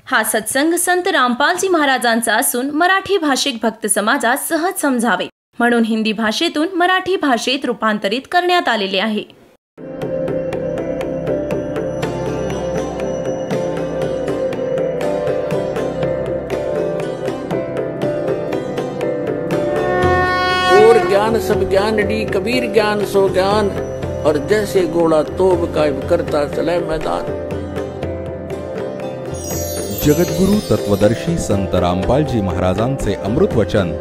हा सत्संग संत रामपालजी महाराजांचा असून मराठी भाषिक भक्त समाजास सहज समजावे म्हणून हिंदी भाषेतून मराठी भाषेत रूपांतरित करण्यात आलेले आहे. और ज्ञान सब ज्ञान डी कबीर ज्ञान सो ज्ञान और जैसे घोड़ा तोब कायम करता चले मैदान. जगद्गुरु तत्वदर्शी संत रामपालजी महाराजांचे अमृत वचन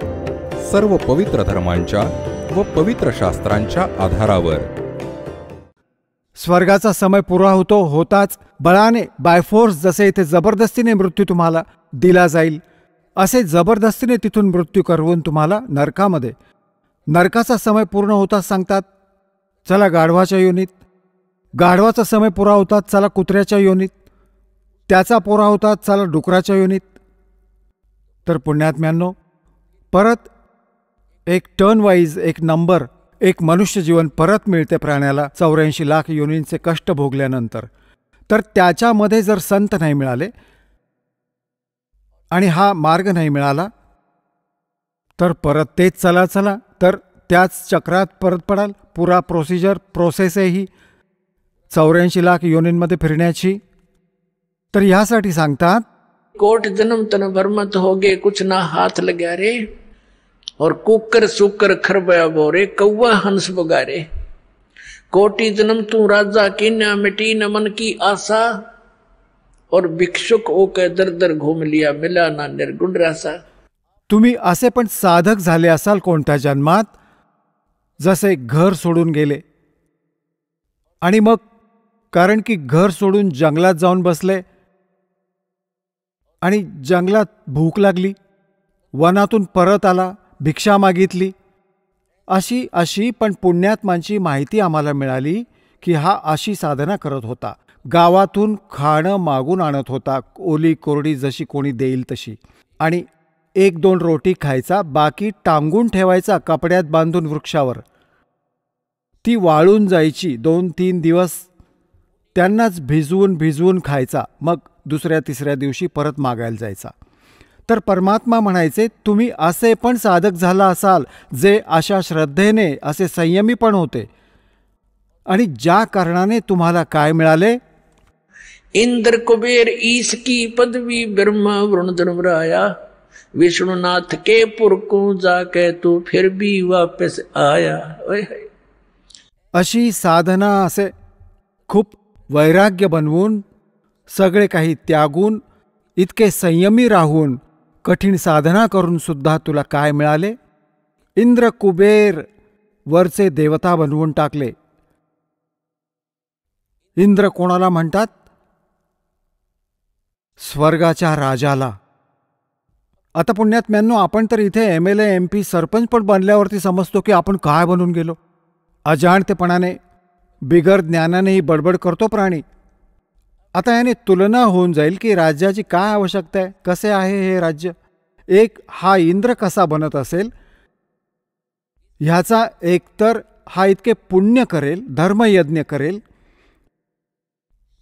सर्व पवित्र धर्मांच्या व पवित्र शास्त्रांच्या आधारावर. स्वर्गाचा समय पुरा होताच बळाने बायफोर्स जसे इथे जबरदस्तीने मृत्यू तुम्हाला दिला जाईल असे जबरदस्तीने तिथून मृत्यू करवून तुम्हाला नरकाचा समय पूर्ण होताच सांगतात चला गाढवाच्या योनीत. गाढवाचा समय पुरा होतात चला कुत्र्याच्या योनीत. त्याचा पुरा होतात चला डुकराच्या योनीत. तर पुण्यात्म्यांनो परत एक टर्न वाईज एक नंबर एक मनुष्य जीवन परत मिळते प्राण्याला 84 लाख योनींचे कष्ट भोगल्यानंतर. तर त्याच्यामध्ये जर संत नाही मिळाले आणि हा मार्ग नाही मिळाला तर परत तेच चला तर त्याच चक्रात परत पडाल. पुरा प्रोसेस आहे ही 84 लाख योनींमध्ये फिरण्याची. तर ह्यासाठी सांगतात कोट जन्म तन भरमत होगे कुछ ना हाथ लग्या रे और कुकर सुकर खरबया बोरे कौवा हंस बगारे. कोटि जन्म तू राजा किन्या मिटी न मन की आशा और भिक्षुक होकर दर दर घूम लिया मिला ना निर्गुण रासा. तुम्ही असे पण साधक झाले असाल कोणत्या जन्मात जसे घर सोडून गेले आणि मग कारण की घर सोडून जंगलात जाऊन बसले आणि जंगलात भूक लागली वनातून परत आला भिक्षा मागितली अशी पण पुण्यात्मांची माहिती आम्हाला मिळाली की हा अशी साधना करत होता. गावातून खाणं मागून आणत होता ओली कोरडी जशी कोणी देईल तशी आणि 1-2 रोटी खायचा बाकी टांगून ठेवायचा कपड्यात बांधून वृक्षावर. ती वाळून जायची 2-3 दिवस त्यांनाच भिजवून खायचा मग दुसऱ्या तिसऱ्या दिवशी परत मागायला जायचा. तर परमात्मा म्हणायचे तुम्ही असे पण साधक झाला असाल जे अशा श्रद्धेने असे संयमी पण होते आणि ज्या कारणाने तुम्हाला काय मिळाले इंद्र कुबेर ईश की पदवी ब्रह्मा वरुण धर्मराया विष्णुनाथ के पुरकू जाके तू फिर भी वापस आया. अशी साधना असे खूप वैराग्य बनवून सगळे काही त्यागून इतके संयमी राहून कठीण साधना करून सुद्धा तुला काय मिळाले. इंद्र कुबेर वरचे देवता बनवून टाकले. इंद्र कोणाला म्हणतात स्वर्गाच्या राजाला. आता पुण्यात्म्यांनो आपण तर इथे MLA MP सरपंच पण बनल्यावरती समजतो की आपण काय बनून गेलो. अजाणतेपणाने बिगर ज्ञानानेही बडबड करतो प्राणी. आता याने तुलना होऊन जाईल की राज्याची काय आवश्यकता आहे कसे आहे हे राज्य. एक हा इंद्र कसा बनत असेल ह्याचा एकतर हा इतके पुण्य करेल धर्मयज्ञ करेल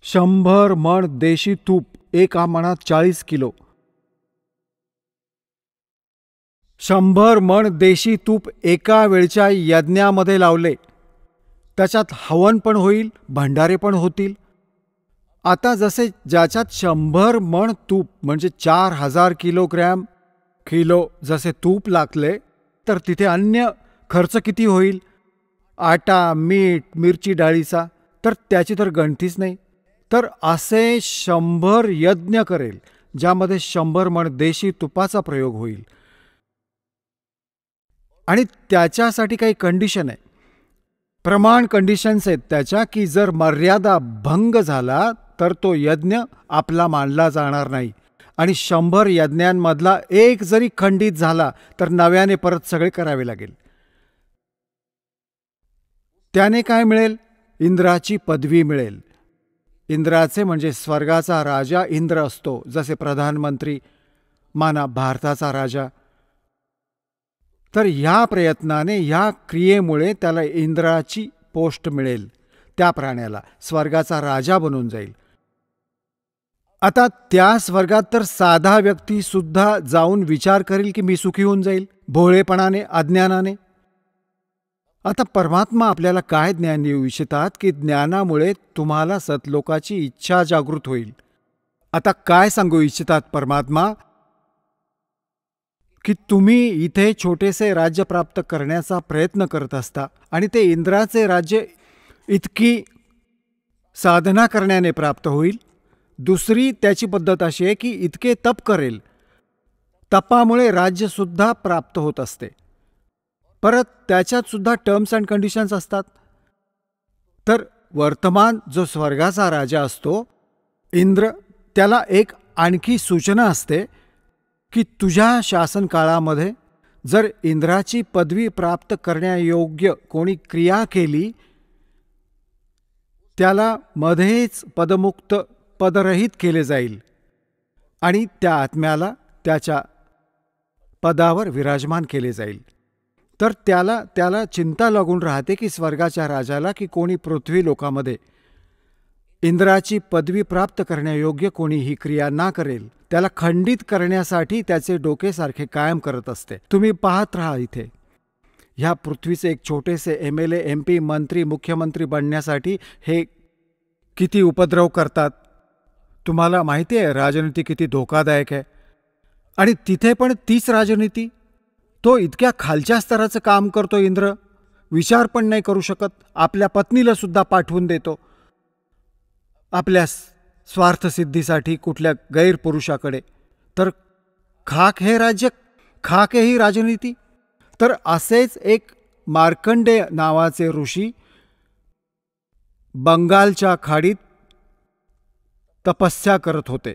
100 मण देशी तूप एका मणात 40 किलो 100 मण देशी तूप एका वेळच्या यज्ञामध्ये लावले. त्याच्यात हवन पण होईल भंडारे पण होतील. आता जसे ज्याच्यात 100 मण तूप म्हणजे 4000 किलो जसे तूप लागले तर तिथे अन्य खर्च किती होईल आटा मीठ मिरची डाळीचा तर त्याची तर गणतीच नाही. तर असे 100 यज्ञ करेल ज्यामध्ये 100 मण देशी तुपाचा प्रयोग होईल आणि त्याच्यासाठी काही कंडिशन आहे प्रमाण कंडिशन्स आहेत त्याच्या की जर मर्यादा भंग झाला तर तो यज्ञ आपला मानला जाणार नाही आणि 100 यज्ञांमधला एक जरी खंडित झाला तर नव्याने परत सगळे करावे लागेल. त्याने काय मिळेल इंद्राची पदवी मिळेल. इंद्राचे म्हणजे स्वर्गाचा राजा इंद्र असतो जसे प्रधानमंत्री माना भारताचा राजा. तर ह्या प्रयत्नाने ह्या क्रियेमुळे त्याला इंद्राची पोस्ट मिळेल. त्या प्राण्याला स्वर्गाचा राजा बनून जाईल. आता त्या स्वर्गात तर साधा व्यक्ती सुद्धा जाऊन विचार करेल की मी सुखी होऊन जाईल, भोळेपणाने, अज्ञानाने. आता परमात्मा आपल्याला काय ज्ञान देऊ इच्छितात की ज्ञानामुळे तुम्हाला सतलोकाची इच्छा जागृत होईल. आता काय सांगू इच्छितात परमात्मा की तुम्ही इथे छोटेसे राज्य प्राप्त करण्याचा प्रयत्न करत असता आणि ते इंद्राचे राज्य इतकी साधना करण्याने प्राप्त होईल. दुसरी त्याची पद्धत अशी आहे की इतके तप करेल, तपामुळे राज्यसुद्धा प्राप्त होत असते. परत त्याच्यात सुद्धा टर्म्स अँड कंडिशन्स असतात. तर वर्तमान जो स्वर्गाचा राजा असतो इंद्र, त्याला एक आणखी सूचना असते की तुझ्या शासनकाळामध्ये जर इंद्राची पदवी प्राप्त करण्यायोग्य कोणी क्रिया केली त्याला मध्येच पदमुक्त, पदरहित केले जाईल आणि त्या आत्म्याला त्याच्या पदावर विराजमान केले जाईल. तर त्याला चिंता लागून राहते की स्वर्गाच्या राजाला की कोणी पृथ्वी लोकामध्ये इंद्राची पदवी प्राप्त करण्यायोग्य कोणी ही क्रिया ना करेल. त्याला खंडित करण्यासाठी त्याचे डोके सारखे कायम करत असते. तुम्ही पाहत राहा इथे ह्या पृथ्वीचे एक छोटेसे MLA, MP, मंत्री, मुख्यमंत्री बनण्यासाठी हे किती उपद्रव करतात. तुम्हाला माहिती आहे राजनीती किती धोकादायक आहे. आणि तिथे पण तीच राजनीती, तो इतक्या खालच्या स्तराचं काम करतो इंद्र, विचार पण नाही करू शकत. आपल्या पत्नीला सुद्धा पाठवून देतो आपल्या स्वार्थसिद्धीसाठी कुठल्या गैरपुरुषाकडे. तर खाक हे राज्य, खाक ही राजनीती. तर असेच एक मार्कंडेय नावाचे ऋषी बंगालच्या खाडीत तपस्या करत होते.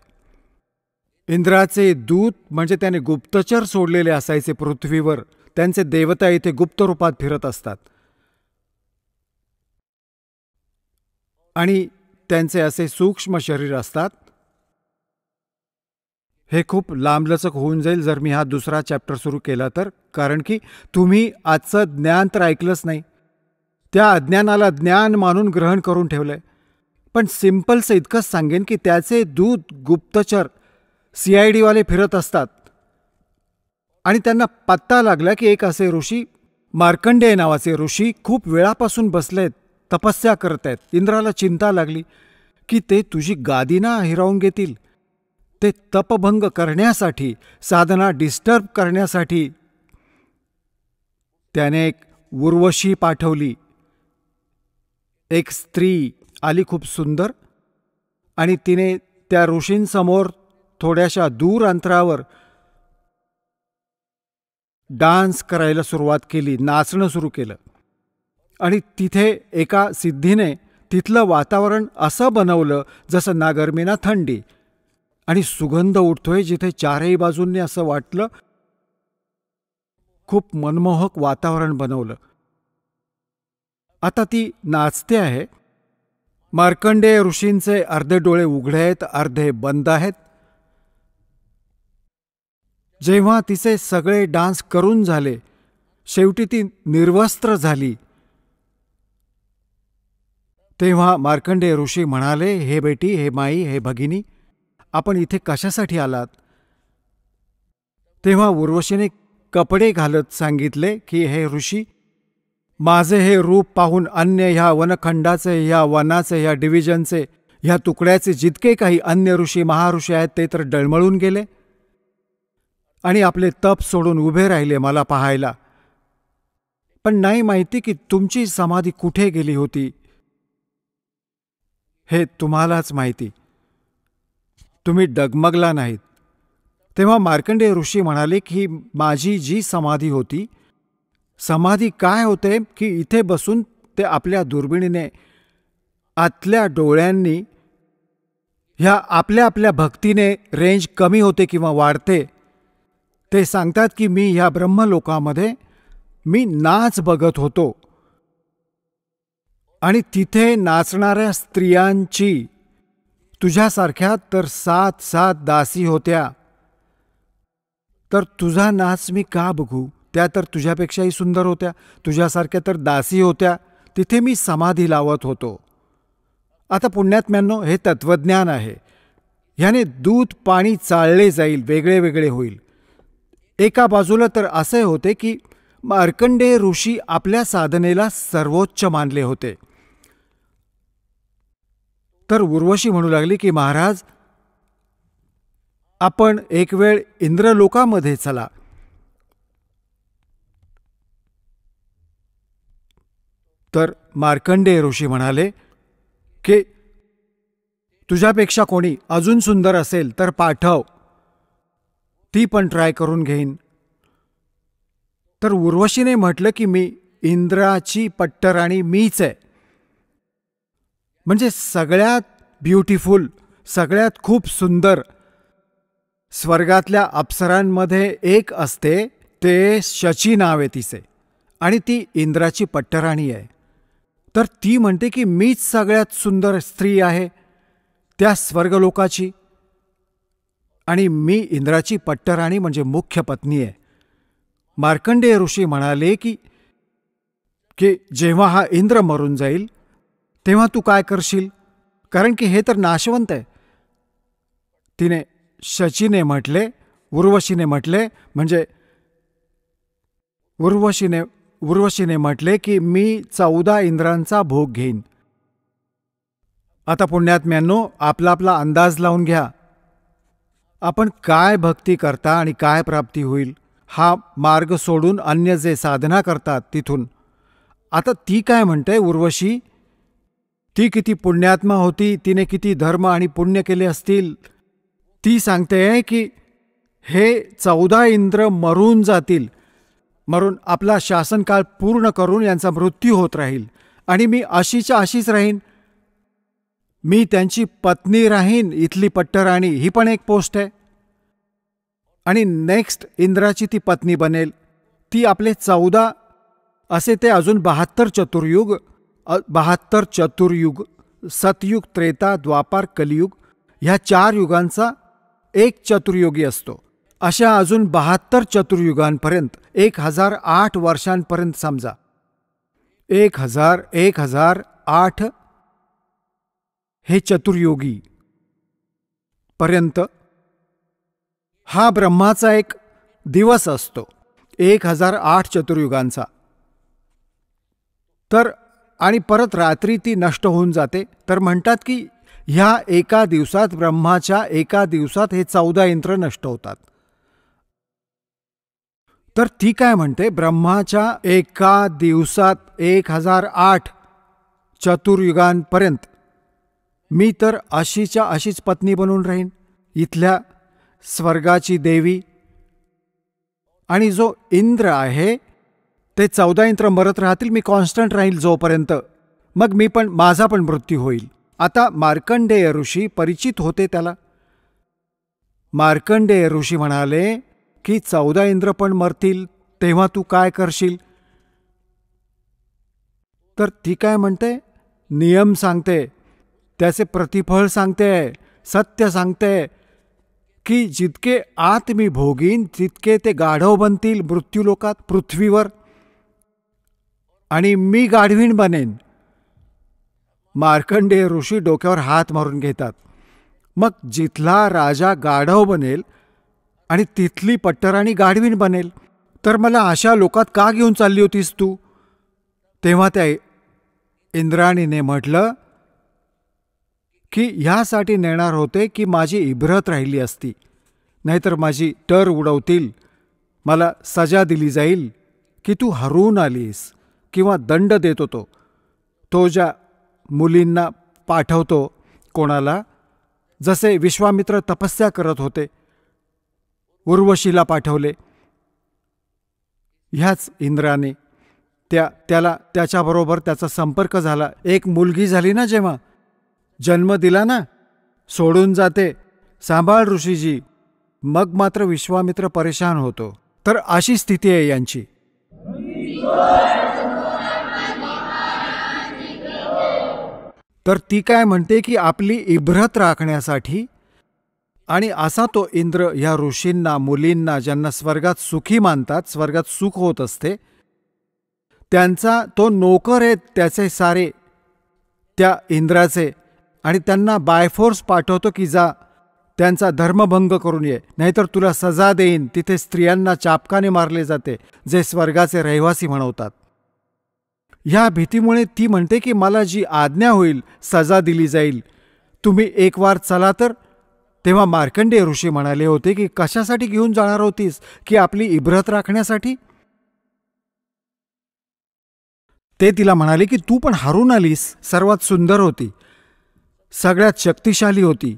इंद्राचे दूत म्हणजे त्याने गुप्तचर सोडलेले असायचे पृथ्वीवर. त्यांचे देवता इथे गुप्त रूपात फिरत असतात आणि त्यांचे असे सूक्ष्म शरीर असतात. हे खूप लांबलचक होऊन जाईल जर मी हा दुसरा चॅप्टर सुरू केला तर, कारण की तुम्ही आजचं ज्ञान तर ऐकलंच नाही. त्या अज्ञानाला ज्ञान मानून ग्रहण करून ठेवलंय. पण सिम्पलचं इतकंच सांगेन की त्याचे दूत गुप्तचर CID वाले फिरत असतात आणि त्यांना पत्ता लागला की एक असे ऋषी, मार्कंडेय नावाचे ऋषी खूप वेळापासून बसलेत, तपस्या करत आहेत. इंद्राला चिंता लागली की ते तुझी गादी ना हिरावून घेतील. ते तपभंग करण्यासाठी, साधना डिस्टर्ब करण्यासाठी त्याने एक उर्वशी पाठवली. एक स्त्री आली खूप सुंदर आणि तिने त्या ऋषींसमोर थोड्याशा दूर अंतरावर डान्स करायला सुरुवात केली, नाचणं सुरू केलं. आणि तिथे एका सिद्धीने तिथलं वातावरण असं बनवलं जसं ना गरमी ना थंडी, आणि सुगंध उठतोय जिथे चारही बाजूंनी असं वाटलं. खूप मनमोहक वातावरण बनवलं. आता ती नाचते आहे. मार्कंडेय ऋषींचे अर्धे डोळे उघडे आहेत, अर्धे बंद आहेत. जेव्हा तिचे सगळे डान्स करून झाले, शेवटी ती निर्वस्त्र झाली, तेव्हा मार्कंडेय ऋषी म्हणाले, हे बेटी, हे माई, हे भगिनी, आपण इथे कशासाठी आलात? तेव्हा उर्वशीने कपडे घालत सांगितले की हे ऋषी, माझे हे रूप पाहून अन्य ह्या वनखंडाचे, ह्या वनाचे, ह्या डिव्हिजनचे, ह्या तुकड्याचे जितके काही अन्य ऋषी महाऋषी आहेत ते तर डळमळून गेले आणि आपले तप सोडून उभे राहिले मला पाहायला. पण नाही माहिती की तुमची समाधी कुठे गेली होती. हे तुम्हालाच माहिती. तुम्ही डगमगला नाहीत. तेव्हा मार्कंडेय ऋषी म्हणाले की माझी जी समाधी होती, समाधी काय होते की इथे बसून ते आपल्या दुर्बिणीने, आतल्या डोळ्यांनी, ह्या आपल्या आपल्या भक्तीने रेंज कमी होते किंवा वाढते. ते सांगतात की मी ह्या ब्रह्मलोकामध्ये मी नाच बघत होतो आणि तिथे नाचणाऱ्या स्त्रियांची तुझ्यासारख्या तर 7 दासी होत्या. तर तुझा नाच मी का बघू? त्या तर तुझ्यापेक्षाही सुंदर होत्या, तुझ्यासारख्या तर दासी होत्या. तिथे मी समाधी लावत होतो. आता पुण्यात्म्यांनो, हे तत्वज्ञान आहे. ह्याने दूध पाणी चालले जाईल, वेगळे वेगळे होईल. एका बाजूला तर असे होते की मार्कंडेय ऋषी आपल्या साधनेला सर्वोच्च मानले होते. तर उर्वशी म्हणू लागली की महाराज, आपण एक वेळ इंद्रलोकामध्ये चला. तर मार्कंडेय ऋषी म्हणाले की तुझ्यापेक्षा कोणी अजून सुंदर असेल तर पाठव, ती पण ट्राय करून घेईन. तर उर्वशीने म्हटलं की मी इंद्राची पट्टराणी मीच आहे. म्हणजे सगळ्यात ब्युटिफुल, सगळ्यात खूप सुंदर स्वर्गातल्या अप्सरांमध्ये एक असते, ते शची नाव आहे तिचे, आणि ती इंद्राची पट्टराणी आहे. तर ती म्हणते की मीच सगळ्यात सुंदर स्त्री आहे त्या स्वर्गलोकाची, आणि मी इंद्राची पट्टराणी म्हणजे मुख्य पत्नी आहे. मार्कंडेय ऋषी म्हणाले की जेव्हा हा इंद्र मरून जाईल तेव्हा तू काय करशील, कारण की हे तर नाशवंत आहे. तिने शचीने म्हटले, उर्वशीने म्हटले, म्हणजे उर्वशीने म्हटले की मी 14 इंद्रांचा भोग घेईन. आता पुण्यात्म्यांनो, आपला आपला अंदाज लावून घ्या. आपण काय भक्ती करता आणि काय प्राप्ती होईल, हा मार्ग सोडून अन्य जे साधना करतात तिथून. आता ती काय म्हणते उर्वशी, ती किती पुण्यात्मा होती, तिने किती धर्म आणि पुण्य केले असतील. ती सांगते की हे 14 इंद्र मरून जातील, मरून आपला शासनकाळ पूर्ण करून यांचा मृत्यू होत राहील, आणि मी अशीच्या अशीच राहीन. मी त्यांची पत्नी राहीन, इथली पट्टराणी, ही पण एक पोस्ट आहे. आणि नेक्स्ट इंद्राची ती पत्नी बनेल. ती आपले 14 असे ते अजून 72 चतुर्युग, सतयुग, त्रेता, द्वापार, कलियुग, ह्या 4 युगांचा एक चतुर्युगी असतो. अशा अजून 72 चतुर्युगांपर्यंत 1008 वर्षांपर्यंत समजा, 1008 हे चतुर्योगी पर्यंत हा ब्रह्माचा एक दिवस असतो, 1008 चतुर्युगांचा. तर आणि परत रात्री ती नष्ट होऊन जाते. तर म्हणतात की ह्या एका दिवसात, ब्रह्माच्या एका दिवसात हे 14 इंद्र नष्ट होतात. तर ती काय म्हणते, ब्रह्माच्या एका दिवसात 1008 चतुर्युगांपर्यंत मी तर अशीच्या अशीच पत्नी बनून राहीन, इथल्या स्वर्गाची देवी. आणि जो इंद्र आहे ते 14 इंद्र मरत राहतील, मी कॉन्स्टंट राहील जोपर्यंत, मग मी पण, माझा पण मृत्यू होईल. आता मार्कंडेय ऋषी परिचित होते त्याला. मार्कंडेय ऋषी म्हणाले की 14 इंद्र पण मरतील, तेव्हा तू काय करशील. तर ती काय म्हणते, नियम सांगते, त्याचे प्रतिफळ सांगते, सत्य सांगते की जितके आत मी भोगीन तितके ते गाढव बनतील मृत्यूलोकात, पृथ्वीवर, आणि मी गाढवीण बनेन. मार्कंडेय ऋषी डोक्यावर हात मारून घेतात. मग जिथला राजा गाढव बनेल आणि तिथली पट्टराणी गाढवीण बनेल, तर मला अशा लोकात का घेऊन चालली होतीस तू. तेव्हा त्या इंद्राणीने म्हटलं की ह्यासाठी नेणार होते की माझी इब्रत राहिली असती, नाहीतर माझी टर उडवतील, मला सजा दिली जाईल की तू हरून आलीस, किंवा दंड देत होतो. तो ज्या मुलींना पाठवतो कोणाला, जसे विश्वामित्र तपस्या करत होते, उर्वशीला पाठवले. ह्याच इंद्राने त्याला त्याच्याबरोबर त्याचा संपर्क झाला. एक मुलगी झाली ना, जेव्हा जन्म दिला ना, सोडून जाते, सांभाळ ऋषीजी, मग मात्र विश्वामित्र परेशान होतो. तर अशी स्थिती आहे यांची. तर ती काय म्हणते की आपली इब्रत राखण्यासाठी, आणि असा तो इंद्र ह्या ऋषींना, मुलींना, ज्यांना स्वर्गात सुखी मानतात, स्वर्गात सुख होत असते, त्यांचा तो नोकर आहेत त्याचे सारे, त्या इंद्राचे, आणि त्यांना बायफोर्स पाठवतो की जा त्यांचा धर्मभंग करून ये, नाहीतर तुला सजा देईन. तिथे स्त्रियांना चापकाने मारले जाते, जे स्वर्गाचे रहिवासी म्हणवतात. ह्या भीतीमुळे ती म्हणते की मला जी आज्ञा होईल सजा दिली जाईल. तुम्ही एक वार चला तर. तेव्हा मार्कंडेय ऋषी म्हणाले होते की कशासाठी घेऊन जाणार होतीस, की आपली इब्रत राखण्यासाठी. ते तिला म्हणाले की तू पण हारून आलीस, सर्वात सुंदर होती, सगळ्यात शक्तिशाली होती.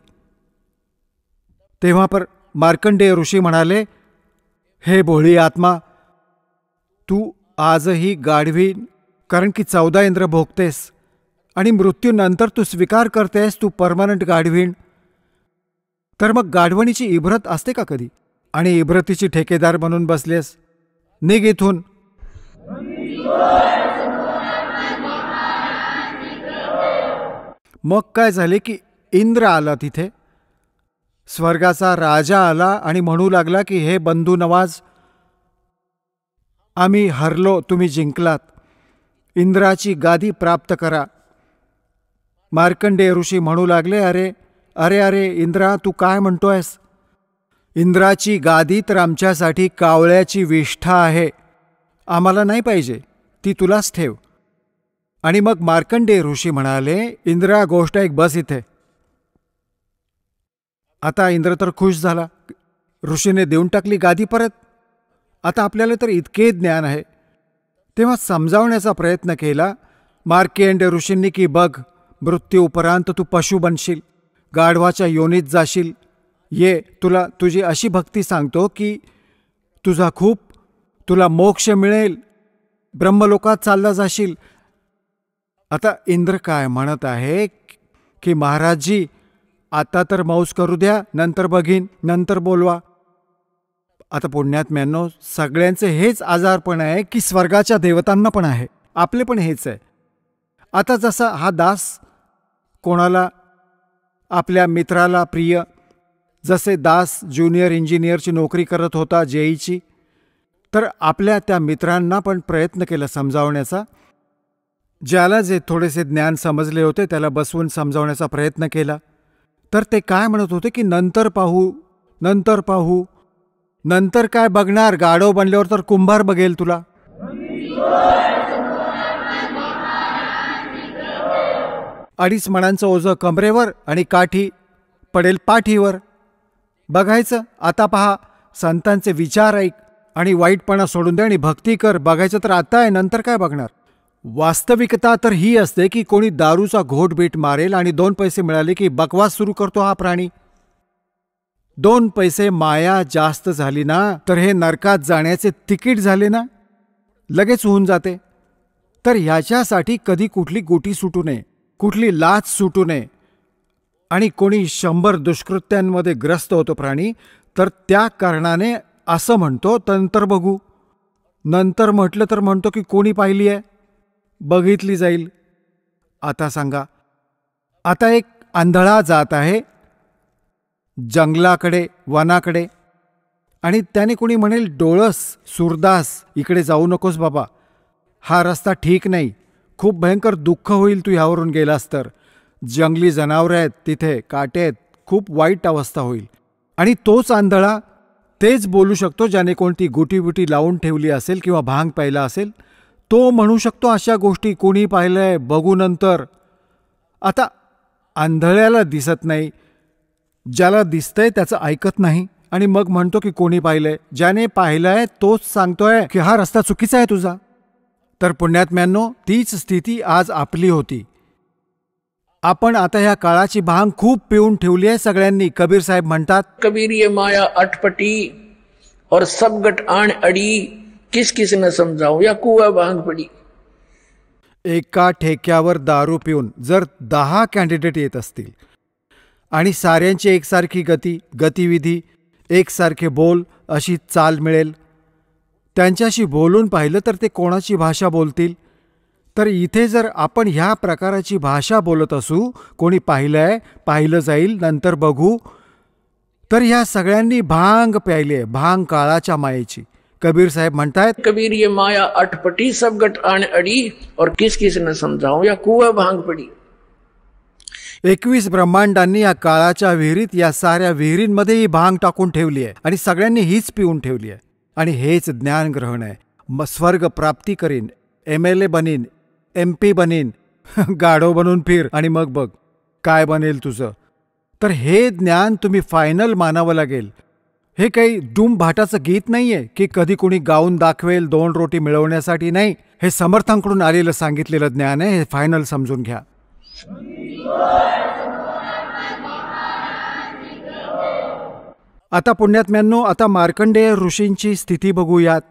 तेव्हा पर मार्कंडेय ऋषी म्हणाले, हे भोळी आत्मा, तू आजही गाढवी, कारण की 14 इंद्र भोगतेस आणि मृत्यूनंतर तू स्वीकार करतेस तू परमनंट गाढवीण. तर मग गाढवणीची इब्रत असते का कधी? आणि इब्रतीची ठेकेदार बनून बसलेस. निघ इथून. मग काय झाले की इंद्र आला तिथे, स्वर्गाचा राजा आला आणि म्हणू लागला की हे बंधू नवाज, आम्ही हरलो, तुम्ही जिंकलात, इंद्राची गादी प्राप्त करा. मार्कंडेय ऋषी म्हणू लागले, अरे अरे अरे इंद्रा, तू काय म्हणतोयस? इंद्राची गादी तर आमच्यासाठी कावळ्याची विष्ठा आहे, आम्हाला नाही पाहिजे, ती तुलाच ठेव. आणि मग मार्कंडेय ऋषी म्हणाले, इंद्रा गोष्ट एक बस इथे. आता इंद्र तर खुश झाला, ऋषीने देऊन टाकली गादी परत. आता आपल्याला तर इतके ज्ञान आहे. तेव्हा समजावण्याचा प्रयत्न केला मार्कंडेय ऋषींनी की बघ, मृत्यू उपरांत तू पशु बनशील, गाढवाच्या योनीत जाशील. ये, तुला तुझी अशी भक्ती सांगतो की तुला मोक्ष मिळेल, ब्रह्मलोकात चालला जाशील. आता इंद्र काय म्हणत आहे की महाराजजी, आता तर मौज करू द्या, नंतर बघीन, नंतर बोलवा. आता पुण्यात्म्यांनो, सगळ्यांचे हेच आजारपण आहे की स्वर्गाच्या देवतांना पण आहे, आपले पण हेच आहे. आता जसा हा दास कोणाला, आपल्या मित्राला प्रिय, जसे दास ज्युनियर इंजिनियरची नोकरी करत होता जेईची, तर आपल्या त्या मित्रांना पण प्रयत्न केला समजावण्याचा. ज्याला जे थोडेसे ज्ञान समजले होते त्याला बसवून समजावण्याचा प्रयत्न केला. तर ते काय म्हणत होते की नंतर पाहू, नंतर पाहू. नंतर काय बघणार, गाढव बनल्यावर तर कुंभार बघेल तुला. अडीच मणांचं ओझं कमरेवर आणि काठी पडेल पाठीवर. बघायचं, आता पहा, संतांचे विचार ऐक आणि वाईटपणा सोडून दे आणि भक्ती कर. बघायचं तर आता आहे, नंतर काय बघणार. वास्तविकता तर ही असते की कोणी दारूचा घोटबीट मारेल आणि 2 पैसे मिळाले की बकवास सुरू करतो हा प्राणी. 2 पैसे माया जास्त झाली ना तर हे नरकात जाण्याचे तिकीट झाले ना, लगेच होऊन जाते. तर ह्याच्यासाठी कधी कुठली गोटी सुटू नये, कुठली लाच सुटू नये. आणि कोणी 100 दुष्कृत्यांमध्ये ग्रस्त होतो प्राणी, तर त्या कारणाने असं म्हणतो नंतर बघू. नंतर म्हटलं तर म्हणतो की कोणी पाहिली आहे, बघितली जाईल. आता सांगा, आता एक आंधळा जात आहे जंगलाकडे, वनाकडे, आणि त्याने कोणी म्हणेल, डोळस सूरदास, इकडे जाऊ नकोस बाबा, हा रस्ता ठीक नाही, खूप भयंकर दुःख होईल तू ह्यावरून गेलास तर, जंगली जनावरं आहेत तिथे, काटे आहेत, खूप वाईट अवस्था होईल. आणि तोच आंधळा तेच बोलू शकतो ज्याने कोणती गुटी लावून ठेवली असेल किंवा भांग प्यायला असेल, तो म्हणू शकतो अशा गोष्टी, कोणी पाहिलंय बघू नंतर. आता आंधळ्याला दिसत नाही, ज्याला दिसतंय त्याचं ऐकत नाही आणि मग म्हणतो की कोणी पाहिलंय. ज्याने पाहिलंय तोच सांगतोय की हा रस्ता चुकीचा आहे तुझा. तर पुण्यात्म्यांनो, तीच स्थिती आज आपली होती. आपण आता ह्या काळाची भांग खूप पिऊन ठेवली आहे सगळ्यांनी. कबीर साहेब म्हणतात, कबीर ये माया अटपटी और सब गट आण अडी, किस किस न समजाऊ या कुआ भांग पडी. एका ठेक्यावर दारू पिऊन जर 10 कॅन्डिडेट येत असतील आणि साऱ्यांची एकसारखी गतिविधी, एकसारखे बोल, अशी चाल मिळेल, त्यांच्याशी बोलून पाहिलं तर ते कोणाची भाषा बोलतील. तर इथे जर आपण ह्या प्रकाराची भाषा बोलत असू, कोणी पाहिलंय, पाहिलं जाईल, नंतर बघू, तर ह्या सगळ्यांनी भांग प्यायली आहे, भांग काळाच्या मायेची. कबीर साहेब म्हणतायत, कबीर ये माया अटपटी सब गट आण अडी और किस किस न समझाऊं या कुआ भांग पड़ी. 21 ब्रह्मांडांनी या काळाच्या विहिरीत, या साऱ्या विहिरींमध्ये ही भांग टाकून ठेवली आहे आणि सगळ्यांनी हीच पिऊन ठेवली आहे. आणि हेच ज्ञान ग्रहण आहे. स्वर्ग प्राप्ती करीन, MLA बनीन, MP बनीन, गाढव बनून फिर आणि मग बघ काय बनेल तुझं. तर हे ज्ञान तुम्ही फायनल मानावं लागेल. हे काही डूम भाटाचं गीत नाहीये की कधी कुणी गाऊन दाखवेल 2 रोटी मिळवण्यासाठी. नाही, हे समर्थांकडून आलेलं सांगितलेलं ज्ञान आहे. हे फायनल समजून घ्या. आता पुण्यात्म्यांनो, आता मार्कंडेय ऋषींची स्थिती बघूयात.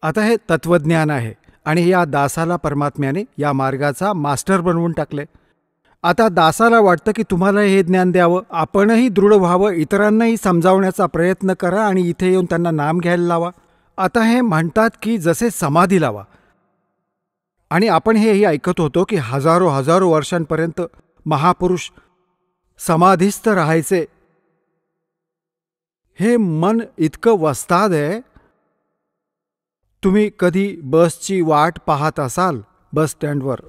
आता हे तत्वज्ञान आहे आणि या दासाला परमात्म्याने या मार्गाचा मास्टर बनवून टाकले. आता दासाला वाटतं की तुम्हाला हे ज्ञान द्यावं, आपणही दृढ व्हावं, इतरांनाही समजावण्याचा प्रयत्न करा आणि इथे येऊन त्यांना नाम घ्यायला लावा. आता हे म्हणतात की जसे समाधी लावा. आणि आपण हेही ऐकत होतो की हजारो वर्षांपर्यंत महापुरुष समाधीस्थ राहायचे. हे मन इतकं वस्ताद आहे. तुम्ही कधी बसची वाट पाहत असाल बस स्टँडवर,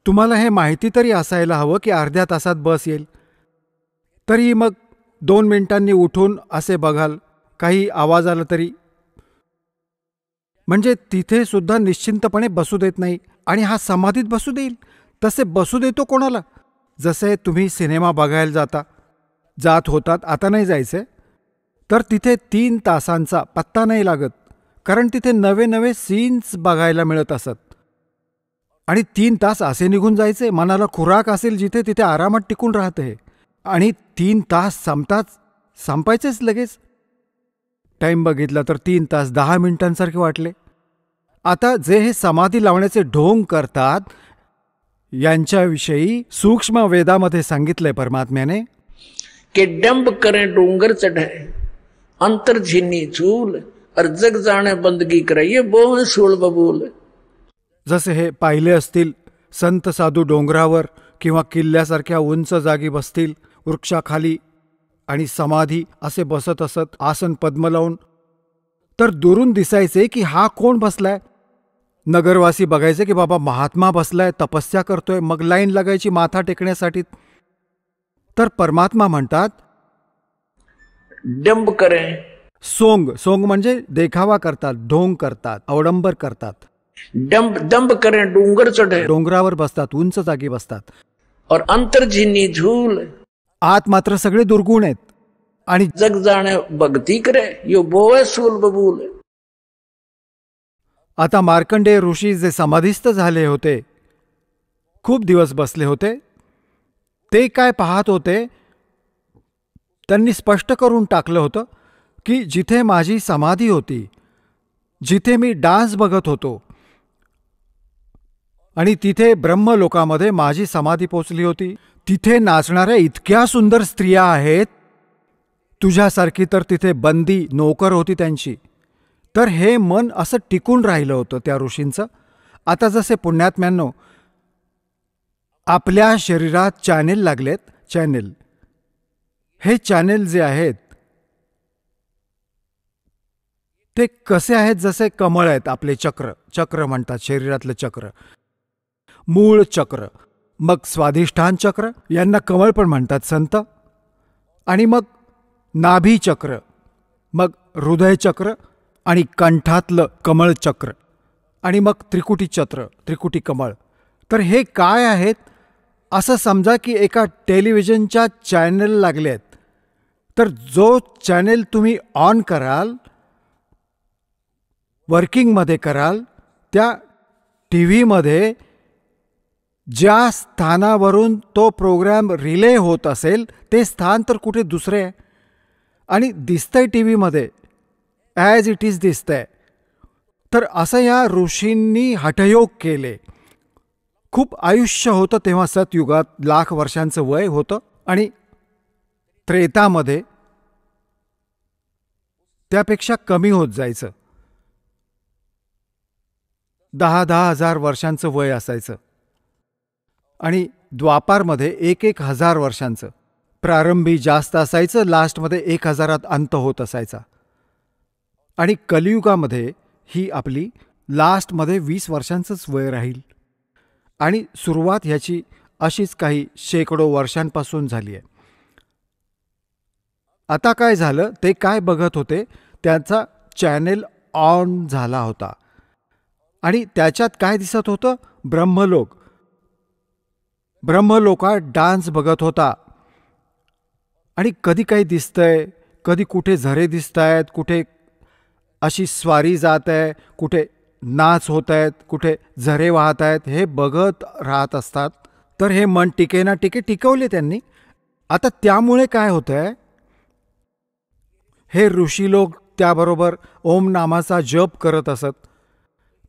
तुम्हाला हे माहिती तरी असायला हवं की अर्ध्या तासात बस येईल. तरी मग 2 मिनिटांनी उठून असे बघाल, काही आवाज आला तरी. म्हणजे तिथे सुद्धा निश्चिंतपणे बसू देत नाही. आणि हा समाधीत बसू देईल तसे बसू देतो कोणाला? जसे तुम्ही सिनेमा बघायला जात होतात, आता नाही जायचे, तर तिथे 3 तासांचा पत्ता नाही लागत, कारण तिथे नवे सीन्स बघायला मिळत असत. आणि 3 तास असे निघून जायचे. मनाला खुराक असेल जिथे तिथे आरामात टिकून राहते हे. आणि 3 तास संपायचेच लगेच. टाईम बघितला तर 3 तास 10 मिनिटांसारखे वाटले. आता जे हे समाधी लावण्याचे ढोंग करतात यांच्याविषयी सूक्ष्म वेदामध्ये सांगितलंय परमात्म्याने के डंब करें डोंगर चढ़े अंतर झिन्नी झूल और जग जाने बंदगी करे ये बोल सूळ बबूल. जसे हे पाहिले असतील, संत साधू डोंगरावर किंवा किल्ल्यासारख्या उंच जागी बसतील, वृक्षाखाली आणि समाधी असे बसत असत, आसन पद्म लावून. तर दुरून दिसायचे की हा कोण बसलाय. नगरवासी बघायचे की बाबा महात्मा बसलाय, तपस्या करतोय. मग लाईन लागायची माथा टेकण्यासाठी. तर परमात्मा म्हणतात डंब करें. सोंग म्हणजे देखावा करतात, ढोंग करतात, अवडंबर करतात. दंब करें डोंगर चढ़े, डोंगरावर बसतात, उंच जागी बसतात. और अंतर झिन्नी झूल, आत मात्र सगळे दुर्गुण आहेत. आणि जग जाणे भक्ती करे यो बोवे सूल बबूल. आता मार्कंडेय ऋषी जे समाधीस्थ झाले होते, खूप दिवस बसले होते, ते काय पाहत होते? त्यांनी स्पष्ट करून टाकलं होतं की जिथे माझी समाधी होती, जिथे मी डान्स बघत होतो आणि तिथे ब्रह्मलोकामध्ये माझी समाधी पोचली होती, तिथे नाचणाऱ्या इतक्या सुंदर स्त्रिया आहेत, तुझ्यासारखी तर तिथे बंदी नोकर होती त्यांची. तर हे मन असं टिकून राहिलं होतं त्या ऋषींचं. आता जसे पुण्यात्म्यांनो आपल्या शरीरात चॅनेल लागलेत, चॅनेल, हे चॅनेल जे आहेत ते कसे आहेत? जसे कमळ आहेत आपले, चक्र म्हणतात शरीरातलं चक्र, मूळ चक्र, मग स्वाधिष्ठान चक्र, यांना कमळ पण म्हणतात संत, आणि मग नाभी चक्र, मग हृदय चक्र, आणि कंठातलं कमळ चक्र, आणि मग त्रिकुटी कमळ. तर हे काय आहेत? असं समजा की एका टेलिव्हिजनच्या चॅनल लागले आहेत. तर जो चॅनेल तुम्ही ऑन कराल, वर्किंगमध्ये कराल, त्या टी व्हीमध्ये ज्या स्थानावरून तो प्रोग्राम रिले होत असेल ते स्थान तर कुठे दुसरे आहे, आणि दिसतंय टी व्हीमध्ये ॲज इट इज दिसतंय. तर असं या ऋषींनी हठयोग केले. खूप आयुष्य होतं तेव्हा सतयुगात, 1,00,000 वर्षांचं वय होतं, आणि त्रेतामध्ये त्यापेक्षा कमी होत जायचं. 10,000 वर्षांचं वय असायचं, आणि द्वापारमध्ये 1,000 वर्षांचं. प्रारंभी जास्त असायचं, लास्टमध्ये 1,000 अंत होत असायचा. आणि कलियुगामध्ये ही आपली लास्टमध्ये 20 वर्षांचंच वय राहील, आणि सुरुवात ह्याची अशीच काही शेकडो वर्षांपासून झाली आहे. आता काय झालं, ते काय बघत होते, त्यांचा चॅनेल ऑन झाला होता आणि त्याच्यात काय दिसत होतं, ब्रह्मलोक. ब्रह्मलोकात डान्स बघत होता आणि कधी काही दिसतंय, कधी कुठे झरे दिसत आहेत, कुठे अशी स्वारी जात आहे, कुठे नाच होत आहेत, कुठे झरे वाहत आहेत, हे बघत राहत असतात. तर हे मन टिकेना टिकवले त्यांनी. आता त्यामुळे काय होतंय, हे ऋषी लोक त्याबरोबर ओम नामाचा जप करत असत.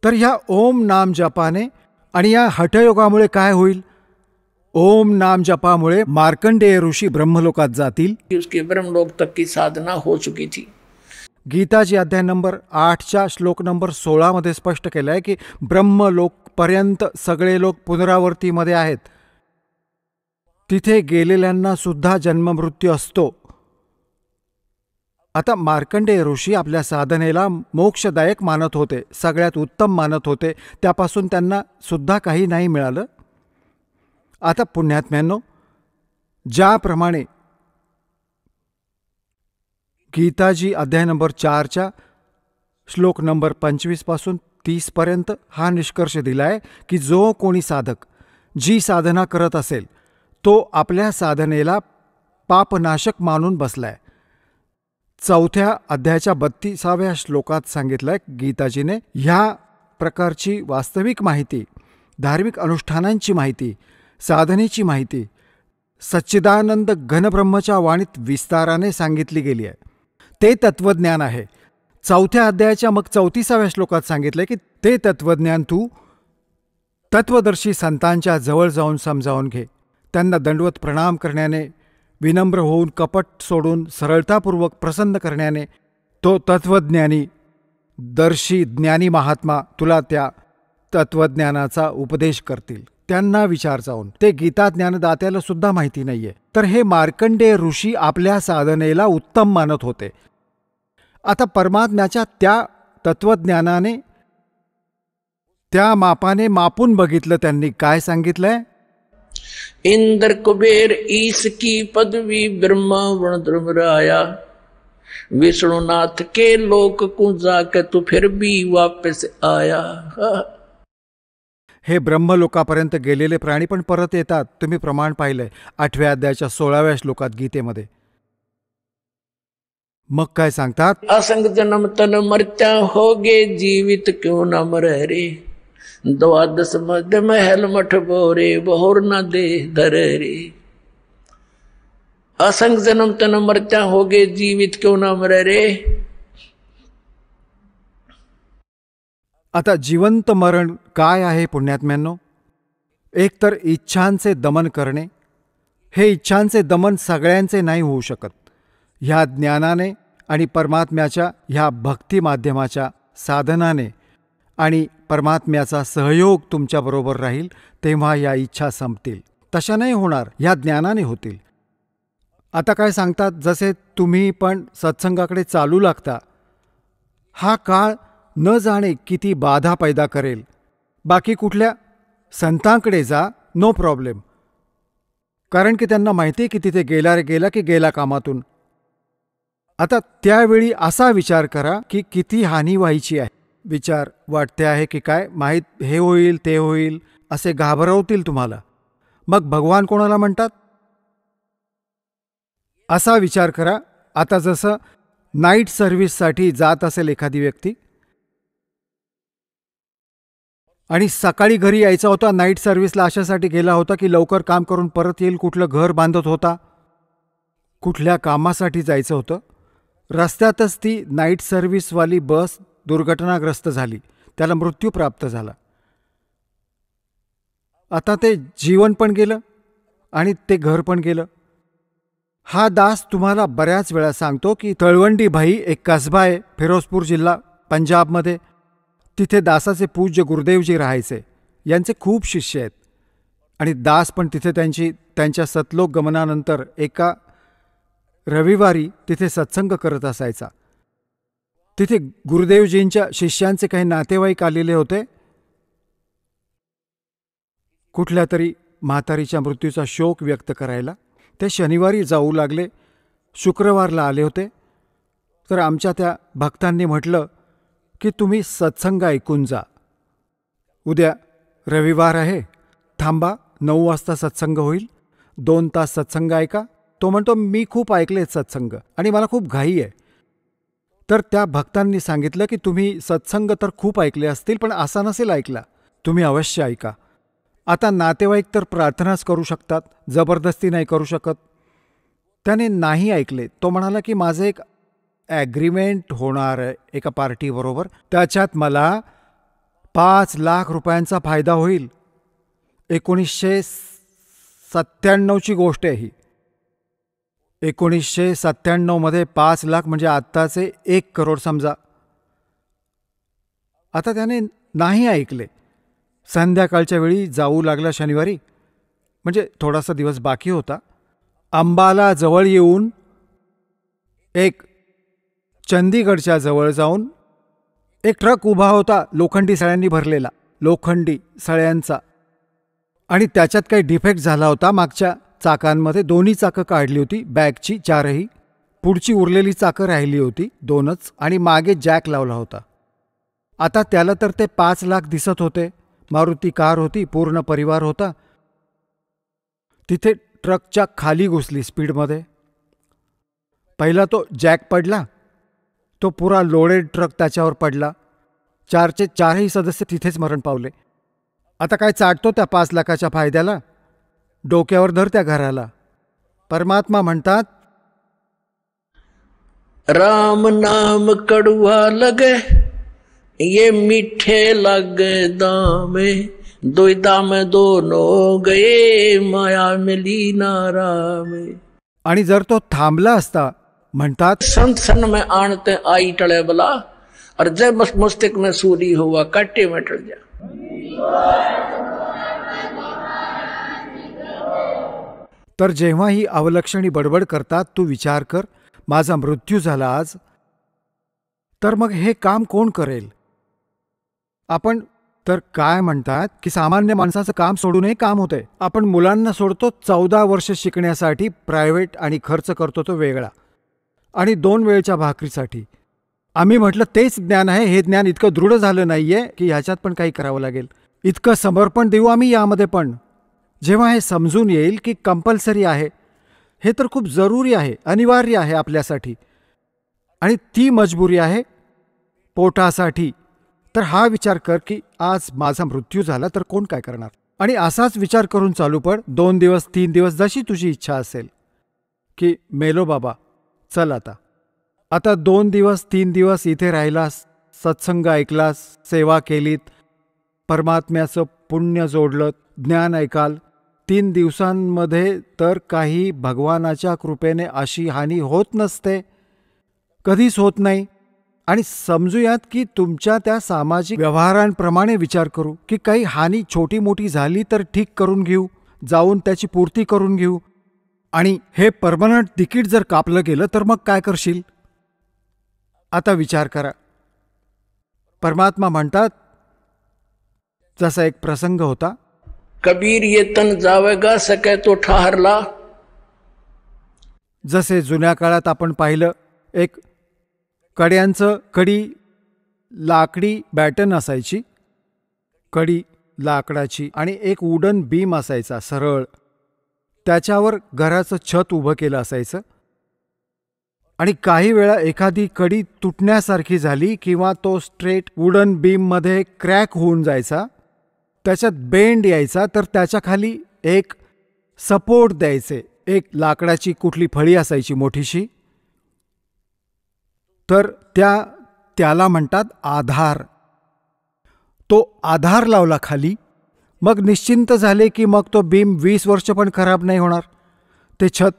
तर ह्या ओम नाम जपाने आणि या हठयोगामुळे काय होईल, ओम नाम जपामुळे मार्कंडेय ऋषी ब्रह्मलोकात जातील. उसके ब्रह्मलोक तक की साधना हो चुकी थी. गीताजी अध्याय नंबर 8च्या श्लोक नंबर 16 मध्ये स्पष्ट केलं आहे की ब्रह्मलोक पर्यंत सगळे लोक पुनरावर्तीमध्ये आहेत. तिथे गेलेल्यांना सुद्धा जन्ममृत्यू असतो. आता मार्कंडेय ऋषी आपल्या साधनेला मोक्षदायक मानत होते, सगळ्यात उत्तम मानत होते. त्यापासून त्यांना सुद्धा काही नाही मिळालं. आता पुण्यात्म्यांनो, ज्याप्रमाणे गीताजी अध्याय नंबर 4च्या श्लोक नंबर 25 पासून 30 पर्यंत हा निष्कर्ष दिलाय की जो कोणी साधक जी साधना करत असेल तो आपल्या साधनेला पापनाशक मानून बसलाय. 4थ्या अध्यायाच्या 32व्या श्लोकात सांगितलंय गीताजीने, ह्या प्रकारची वास्तविक माहिती, धार्मिक अनुष्ठानांची माहिती, साधनेची माहिती सच्चिदानंद घनब्रह्मच्या वाणीत विस्ताराने सांगितली गेली आहे. ते तत्वज्ञान आहे. 4थ्या अध्यायाच्या मग 34व्या श्लोकात सांगितलं की ते तत्वज्ञान तू तत्वदर्शी संतांच्या जवळ जाऊन समजावून घे. त्यांना दंडवत प्रणाम करण्याने, विनम्र होऊन कपट सोडून सरळतापूर्वक प्रसन्न करण्याने तो तत्वज्ञानी दर्शी ज्ञानी महात्मा तुला त्या तत्वज्ञानाचा उपदेश करतील. त्यांना विचार जाऊन. ते गीता ज्ञानदात्याला सुद्धा माहिती नाहीये. तर हे मार्कंडेय ऋषी आपल्या साधनेला उत्तम मानत होते. आता परमात्म्याच्या त्या तत्वज्ञानाने, त्या मापाने मापून बघितलं. त्यांनी काय सांगितलंय, इंद्र कुबेर ईश की पदवी ब्रह्मा वर्ण ध्रुवराया, विष्णुनाथ के लोक को जाके तू फिर भी वापस आया. हे ब्रह्मलोकापर्यंत गेलेले प्राणी पण परत येतात. तुम्ही प्रमाण पाहिलंय 8व्या अध्यायाच्या 16व्या श्लोकात गीतेमध्ये. मग काय सांगतात, असंग जन्म तन मर्त्या होगे जीवित क्यों न मरे रे, द्वादश मध्य महल मठ बोरे बहुर न दे धरे रे. असंग जन्म तन मर्त्या होगे जीवित क्यों न मरे रे. आता जिवंत मरण काय आहे पुण्यात्म्यांनो? एक तर इच्छांचे दमन करणे. हे इच्छांचे दमन सगळ्यांचे नाही होऊ शकत. ह्या ज्ञानाने आणि परमात्म्याच्या ह्या भक्ती माध्यमाच्या साधनाने आणि परमात्म्याचा सहयोग तुमच्याबरोबर राहील तेव्हा या इच्छा संपतील. तशा नाही होणार, ह्या ज्ञानाने होतील. आता काय सांगतात, जसे तुम्ही पण सत्संगाकडे चालू लागता, हा काळ न जाणे किती बाधा पैदा करेल. बाकी कुठल्या संतांकडे जा, नो प्रॉब्लेम, कारण की त्यांना माहिती आहे की तिथे गेला रे गेला की गेला कामातून. आता त्यावेळी असा विचार करा की किती हानी व्हायची आहे. विचार वाटते आहे की काय माहीत, हे होईल ते होईल असे घाबरवतील तुम्हाला. मग भगवान कोणाला म्हणतात, असा विचार करा. आता जसं नाईट सर्व्हिससाठी जात असेल एखादी व्यक्ती आणि सकाळी घरी यायचा होता, नाईट सर्व्हिसला अशासाठी गेला होता की लवकर काम करून परत येईल, कुठलं घर बांधत होता, कुठल्या कामासाठी जायचं होतं. रस्त्यातच ती नाईट सर्व्हिसवाली बस दुर्घटनाग्रस्त झाली, त्याला मृत्यू प्राप्त झाला. आता ते जीवन पण गेलं आणि ते घर पण गेलं. हा दास तुम्हाला बऱ्याच वेळा सांगतो की तळवंडी भाई एक कसबा आहे, फिरोजपूर जिल्हा पंजाबमध्ये. तिथे दासाचे पूज्य गुरुदेवजी राहायचे. यांचे खूप शिष्य आहेत आणि दास पण तिथे त्यांच्या सतलोक गमनानंतर एका रविवारी तिथे सत्संग करत असायचा. तिथे गुरुदेवजींच्या शिष्यांचे काही नातेवाईक आलेले होते. कुठल्या तरी म्हातारीच्या मृत्यूचा शोक व्यक्त करायला. ते शनिवारी जाऊ लागले. शुक्रवारला आले होते. तर आमच्या त्या भक्तांनी म्हटलं की तुम्ही सत्संग ऐकून जा. उद्या रविवार आहे, थांबा, 9 वाजता सत्संग होईल, 2 तास सत्संग ऐका. तो म्हणतो मी खूप ऐकलेत सत्संग आणि मला खूप घाई आहे. तर त्या भक्तांनी सांगितलं की तुम्ही सत्संग तर खूप ऐकले असतील, पण असा नसेल ऐकला, तुम्ही अवश्य ऐका. आता नातेवाईक तर प्रार्थनाच करू शकतात, जबरदस्ती नाही करू शकत. त्याने नाही ऐकले. तो म्हणाला की माझं एक ॲग्रीमेंट होणार आहे एका पार्टीबरोबर, त्याच्यात मला 5 लाख रुपयांचा फायदा होईल. 1997ची गोष्ट आहे ही. 1997मध्ये 5 लाख म्हणजे आत्ताचे 1 करोड समजा. आता त्याने नाही ऐकले. संध्याकाळच्या वेळी जाऊ लागला शनिवारी, म्हणजे थोडासा दिवस बाकी होता. अंबाला जवळ येऊन एक चंदीगडच्या जवळ जाऊन एक ट्रक उभा होता लोखंडी सळ्यांनी भरलेला, लोखंडी सळ्यांचा, आणि त्याच्यात काही डिफेक्ट झाला होता. मागच्या चाकांमध्ये 2 चाकं काढली होती, बॅगची 4ही, पुढची उरलेली चाकं राहिली होती 2च, आणि मागे जॅक लावला होता. आता त्याला तर ते 5 लाख दिसत होते. मारुती कार होती, पूर्ण परिवार होता. तिथे ट्रकच्या खाली घुसली स्पीडमध्ये. पहिला तो जॅक पडला, तो पुरा लोडेड ट्रक त्याच्यावर पडला. 4चे 4ही सदस्य तिथेच मरण पावले. आता काय चाटतो त्या 5 लाखाच्या फायद्याला, डोक्यावर धर त्या घराला. परमात्मा म्हणतात, राम नाम कड़वा लगे ये मीठे लगे दामे, दुविधा में दोनों गए माया मिली नारामे. आणि जर तो थांबला असता, म्हणतात संत सन में आणते आई टळे बला, और जय मस्तिष्क में सूरी हुआ काटे में टल जा. तर जेव्हा ही अवलक्षणी बडबड करतात, तू विचार कर, माझा मृत्यू झाला आज, तर मग हे काम कोण करेल? आपण तर काय म्हणतात की सामान्य माणसाचं काम सोडूनही काम होतंय. आपण मुलांना सोडतो 14 वर्ष शिकण्यासाठी प्रायव्हेट, आणि खर्च करतो तो वेगळा, आणि 2 वेळच्या भाकरीसाठी. आम्ही म्हटलं तेच ज्ञान आहे. हे ज्ञान इतकं दृढ झालं नाहीये की ह्याच्यात पण काही करावं लागेल. इतकं समर्पण देऊ आम्ही यामध्ये पण. जेव्हा हे समजून येईल की कंपल्सरी आहे, हे तर खूप जरुरी आहे, अनिवार्य आहे आपल्यासाठी, आणि ती मजबुरी आहे पोटासाठी, तर हा विचार कर की आज माझा मृत्यू झाला तर कोण काय करणार. आणि असाच विचार करून चालू पड 2 दिवस 3 दिवस, जशी तुझी इच्छा असेल की मेलो बाबा, चल आता 2 दिवस 3 दिवस इथे राहिलास, सत्संग ऐकलास, सेवा केलीत, परमात्म्याचं पुण्य जोडलं, ज्ञान ऐकाल. 3 दिवसांमध्ये तर काही भगवानाच्या कृपेने अशी हानी होत नसते, कधीच होत नाही. आणि समजूयात की तुमच्या त्या सामाजिक व्यवहारांप्रमाणे विचार करू की काही हानी छोटी मोठी झाली तर ठीक करून घेऊ, जाऊन त्याची पूर्ती करून घेऊ. आणि हे परमनंट तिकीट जर कापलं गेलं तर मग काय करशील? आता विचार करा. परमात्मा म्हणतात, जसा एक प्रसंग होता, कबीर ये तन जावेगा सके तो ठहरला. जसे जुन्या काळात आपण पाहिलं, एक कड्यांचं कडी लाकडी बॅटन असायची, कडी लाकडाची, आणि एक वुडन बीम असायचा सरळ, त्याच्यावर घराचं छत उभं केलं असायचं. आणि काही वेळा एखादी कडी तुटण्यासारखी झाली किंवा तो स्ट्रेट वुडन बीममध्ये क्रॅक होऊन जायचा, त्याच्यात बेंड यायचा, तर त्याच्या खाली एक सपोर्ट द्यायचे, एक लाकडाची कुठली फळी असायची मोठीशी, तर त्याला म्हणतात आधार. तो आधार लावला खाली, मग निश्चिंत झाले की मग तो बीम 20 वर्ष पण खराब नाही होणार, ते छत.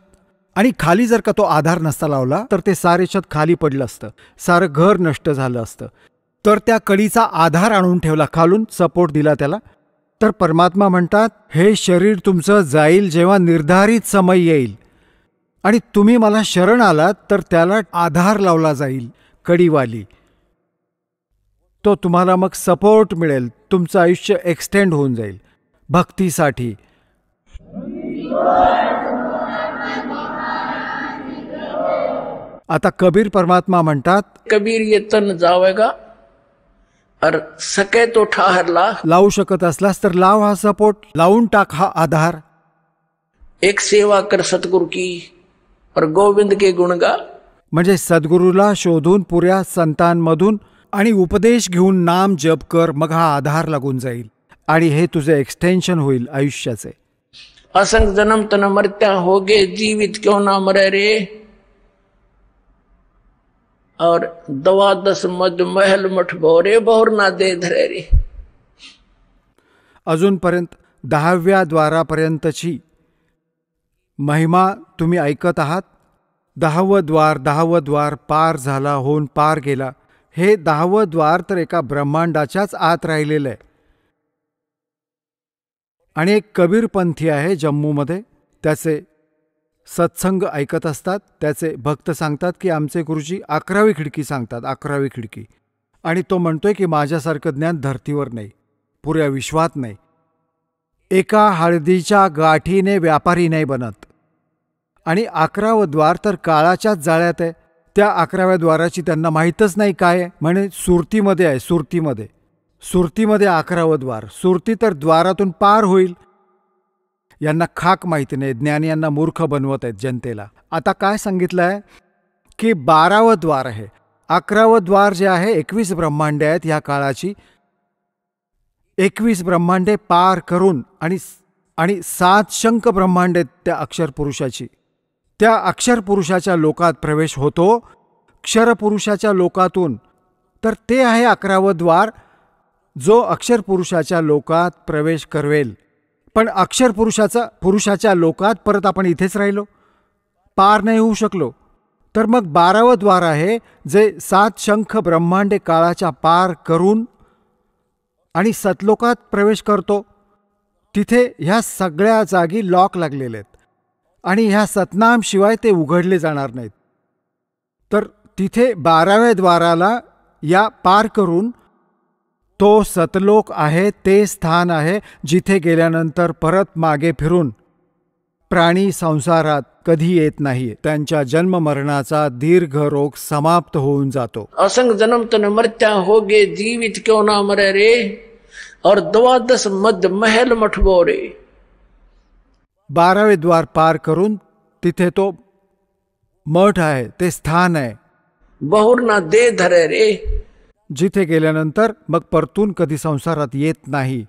आणि खाली जर का तो आधार नसता लावला तर ते सारे छत खाली पडलं असतं, सारं घर नष्ट झालं असतं. तर त्या कडीचा आधार आणून ठेवला, खालून सपोर्ट दिला त्याला. तर परमात्मा म्हणतात, हे शरीर तुमचं जाईल जेव्हा निर्धारित समय येईल, आणि तुम्ही मला शरण आलात तर त्याला आधार लावला जाईल कडीवाली. तो तुम्हाला मग सपोर्ट मिळेल, तुमचं आयुष्य एक्सटेंड होऊन जाईल भक्तीसाठी. आता कबीर परमात्मा म्हणतात, कबीर ये तन जावेगा और सके तो ठाहर ला. लावू शकत असलास तर लाव हा सपोर्ट, लावून टाक हा आधार. एक सेवा कर सतगुरु की और गोविंद के गुण गा. म्हणजे सद्गुरूला शोधून पुऱ्या संतांमधून आणि उपदेश घेऊन नाम जप कर, मग हा आधार लागून जाईल आणि हे तुझे एक्सटेन्शन होईल आयुष्याचे. असंग जन्म तन मरत्या होगे, जीवित क्यों ना मरे रे. और दवा दस मद महल मठ भोरे, बहुर ना दे धरे रे. अजूनपर्यंत 10व्या द्वारापर्यंतची महिमा तुम्ही ऐकत आहात. 10वं द्वार पार झाला, होऊन पार गेला. हे 10वं द्वार तर एका ब्रह्मांडाच्याच आत राहिलेलं आहे. आणि एक कबीरपंथी आहे जम्मूमध्ये, त्याचे सत्संग ऐकत असतात. त्याचे भक्त सांगतात की आमचे गुरुजी 11वी खिडकी सांगतात, 11वी खिडकी. आणि तो म्हणतोय की माझ्यासारखं ज्ञान धर्तीवर नाही, पुऱ्या विश्वात नाही. एका हळदीच्या गाठीने व्यापारी नाही बनत. आणि 11वं द्वार तर काळाच्याच जाळ्यात आहे. त्या 11व्या द्वाराची त्यांना माहीतच नाही काय आहे. म्हणे सुरतीमध्ये आहे, सुरतीमध्ये 11वं द्वार. सुरती तर द्वारातून पार होईल. यांना खाक माहिती नाही. ज्ञानी यांना मूर्ख बनवत आहेत जनतेला. आता काय सांगितलं आहे की 12वं द्वार आहे. 11वं द्वार जे आहे 21 ब्रह्मांडे आहेत ह्या काळाची. 21 ब्रह्मांडे पार करून आणि 7 शंख ब्रह्मांडे त्या अक्षर पुरुषाची. त्या अक्षर पुरुषाच्या लोकात प्रवेश होतो. क्षरपुरुषाच्या लोकातून तर ते आहे 11वं द्वार, जो अक्षर पुरुषाच्या लोकात प्रवेश करवेल. पण अक्षर पुरुषाच्या लोकात परत आपण इथेच राहिलो, पार नाही होऊ शकलो. तर मग 12वं द्वार आहे जे 7 शंख ब्रह्मांडे काळाच्या पार करून आणि सतलोकात प्रवेश करतो. तिथे ह्या सगळ्या जागी लॉक लागलेले आहेत आणि ह्या सतनाम शिवाय ते उघडले जाणार नाहीत. तर तिथे 12व्या द्वाराला या पार करून तो सतलोक आहे, ते स्थान आहे जिथे गेल्यानंतर परत मागे फिरून प्राणी संसारात कधी येत नाही. त्यांच्या जन्म मरणाचा दीर्घ रोग समाप्त होऊन जातो. असंग जन्म तन मरत्या होगे, जीवित क्यों ना मरे रे. और 12 मद महल मठ भोरे. 12वे द्वार पार करून तिथे तो मठ आहे, ते स्थान आहे. बहुर ना दे धरे रे. जिथे गेल्यानंतर मग परतून कधी संसारात येत नाही.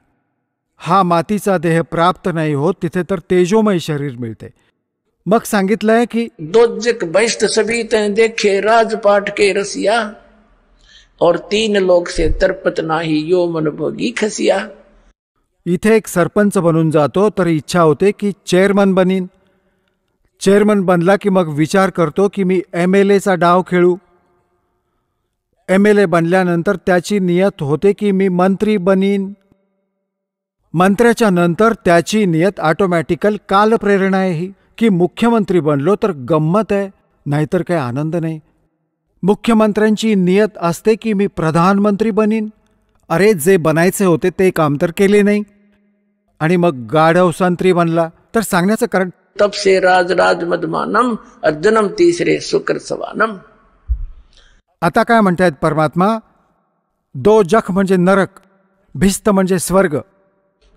हा मातीचा देह प्राप्त नाही होत. तिथे तर तेजोमय शरीर मिळते. मग सांगितलंय की दोजक बैष्ट सभी तैं देखे, राजपाट के रसिया. और 3 लोक से तरपत नाही, यो मन भोगी खसिया. इथे एक सरपंच बनून जातो तर इच्छा होते की चेअरमन बनीन. चेअरमन बनला की मग विचार करतो की मी MLAचा डाव खेळू. MLA बनल्यानंतर त्याची नियत होते की मी मंत्री बनीन. मंत्र्याच्या नंतर त्याची नियत ऑटोमॅटिकल कालप्रेरणा आहे ही की मुख्यमंत्री बनलो तर गंमत आहे, नाहीतर काही आनंद नाही. मुख्यमंत्र्यांची नियत असते की मी प्रधानमंत्री बनीन. अरे जे बनायचे होते ते काम तर केले नाही. आणि मग गाढव संत्री बनला. तर सांगण्याचं कारण तब से राज मदमानम, जन्म तीसरे शुक्र सवानम. आता काय म्हणतायत परमात्मा, दोजख म्हणजे नरक, भिस्त म्हणजे स्वर्ग.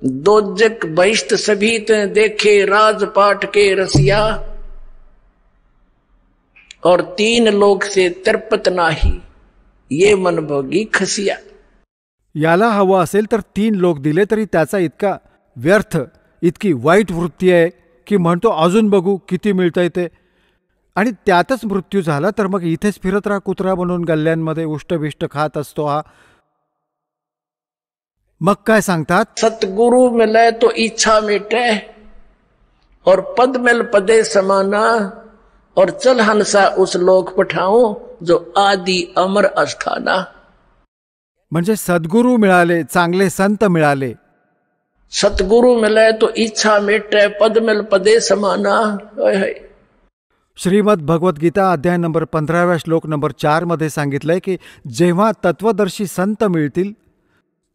दोजक बैष्ट सभी तैं देखे, राजपाट के रसिया. और 3 लोक से तरपत नाही, ये मन भोगी खसिया. याला हवं असेल तर 3 लोक दिले तरी त्याचा इतका व्यर्थ, इतकी वाईट वृत्ती आहे की म्हणतो अजून बघू किती मिळतंय ते. आणि त्यातच मृत्यू झाला तर मग इथेच फिरत राहा कुत्रा बनून गल्ल्यांमध्ये उष्टबिष्ट खात असतो हा. मग काय सांगतात, सतगुरु मिले तो इच्छा मिटे, और पद मिल पदे समाना. और चल हंसा उस लोक पठाऊं, जो आदि अमर अस्थाना. म्हणजे सद्गुरू मिळाले, चांगले संत मिळाले. सतगुरु मिले तो इच्छा मिटे, पद मिल पदे समाना. श्रीमद भगवद्गीता अध्याय नंबर 15व्या श्लोक नंबर 4 मध्ये सांगितलंय की जेव्हा तत्वदर्शी संत मिळतील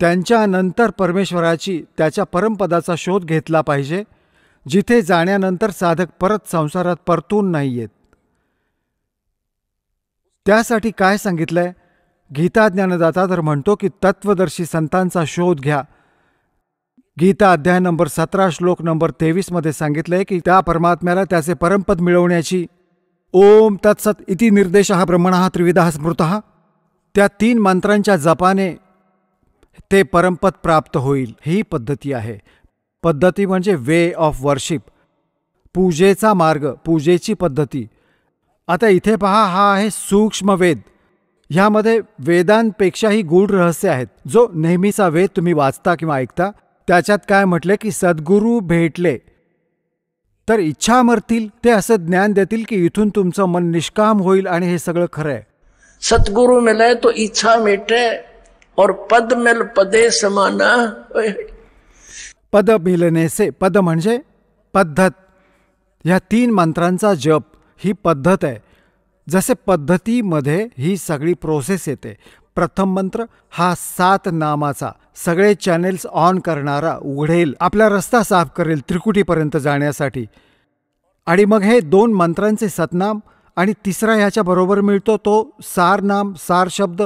त्यांच्यानंतर परमेश्वराची, त्याच्या परमपदाचा शोध घेतला पाहिजे. जिथे जाण्यानंतर साधक परत संसारात परतून नाही येत. त्यासाठी काय सांगितलंय? गीता ज्ञानदाता तर म्हणतो की तत्वदर्शी संतांचा शोध घ्या. गीता अध्याय नंबर 17 श्लोक नंबर 23 मध्ये सांगितलंय की त्या परमात्म्याला त्याचे परमपद मिळवण्याची ओम तत्सत इति निर्देशः ब्रह्मणः त्रिविधः स्मृतः, त्या 3 मंत्रांच्या जपाने ते परमपद प्राप्त होईल. ही पद्धती आहे. पद्धती म्हणजे वे ऑफ वर्शिप, पूजेचा मार्ग, पूजेची पद्धती. आता इथे पहा, हा आहे सूक्ष्म वेद. ह्यामध्ये वेदांपेक्षाही गूढ रहस्य आहेत. जो नेहमीचा वेद तुम्ही वाचता किंवा ऐकता त्याच्यात काय म्हटले की सद्गुरू भेटले तर इच्छा मरतील, ते असं ज्ञान देतील की इथून तुमचं मन निष्काम होईल आणि हे सगळं खरं आहे. सतगुरु मिले तो इच्छा मिटे और पद मिल पदे समाना. पद मिलने से, पद म्हणजे पद्धत. ह्या 3 मंत्रांचा जप ही पद्धत आहे. जसे पद्धतीमध्ये ही सगळी प्रोसेस येते. प्रथम मंत्र हा 7 नामाचा सगळे चॅनेल्स ऑन करणारा, उघडेल, आपला रस्ता साफ करेल त्रिकुटीपर्यंत जाण्यासाठी. आणि मग हे 2 मंत्रांचे सतनाम आणि तिसरा ह्याच्या बरोबर मिळतो तो सारनाम, सार शब्द,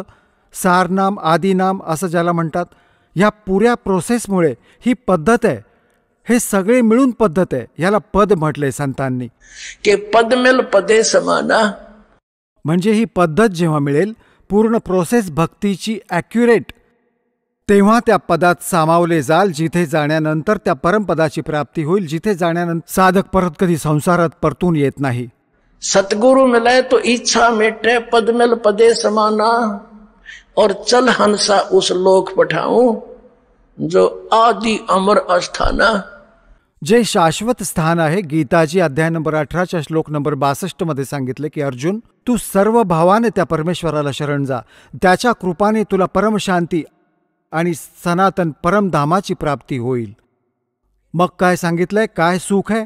सारनाम, आदिनाम असं ज्याला म्हणतात. ह्या पुऱ्या प्रोसेसमुळे ही पद्धत आहे. हे सगळे मिळून पद्धत आहे. याला पद म्हटले संतांनी की पद मिल पदे समाना. म्हणजे ही पद्धत जेव्हा मिळेल, पूर्ण प्रोसेस भक्तीची ॲक्युरेट, तेव्हा त्या पदात सामावले जाल. जिथे जाण्यानंतर त्या परमपदाची प्राप्ती होईल, जिथे जाण्यानंतर साधक परत कधी संसारात परतून येत नाही. सतगुरु मिले तो इच्छा मिटे, पद मिल पदे समाना, और चल हंसा उस लोक पठाऊं जो आदि अमर अस्थाना. जे शाश्वत स्थान आहे. गीताजी अध्याय नंबर 18 श्लोक नंबर 62 मध्ये सांगितले की अर्जुन, तू सर्व भावाने त्या परमेश्वराला शरण जा. त्याच्या कृपाने तुला परमशांती आणि सनातन परमधामाची प्राप्ती होईल. मग काय सांगितलंय? काय सुख आहे?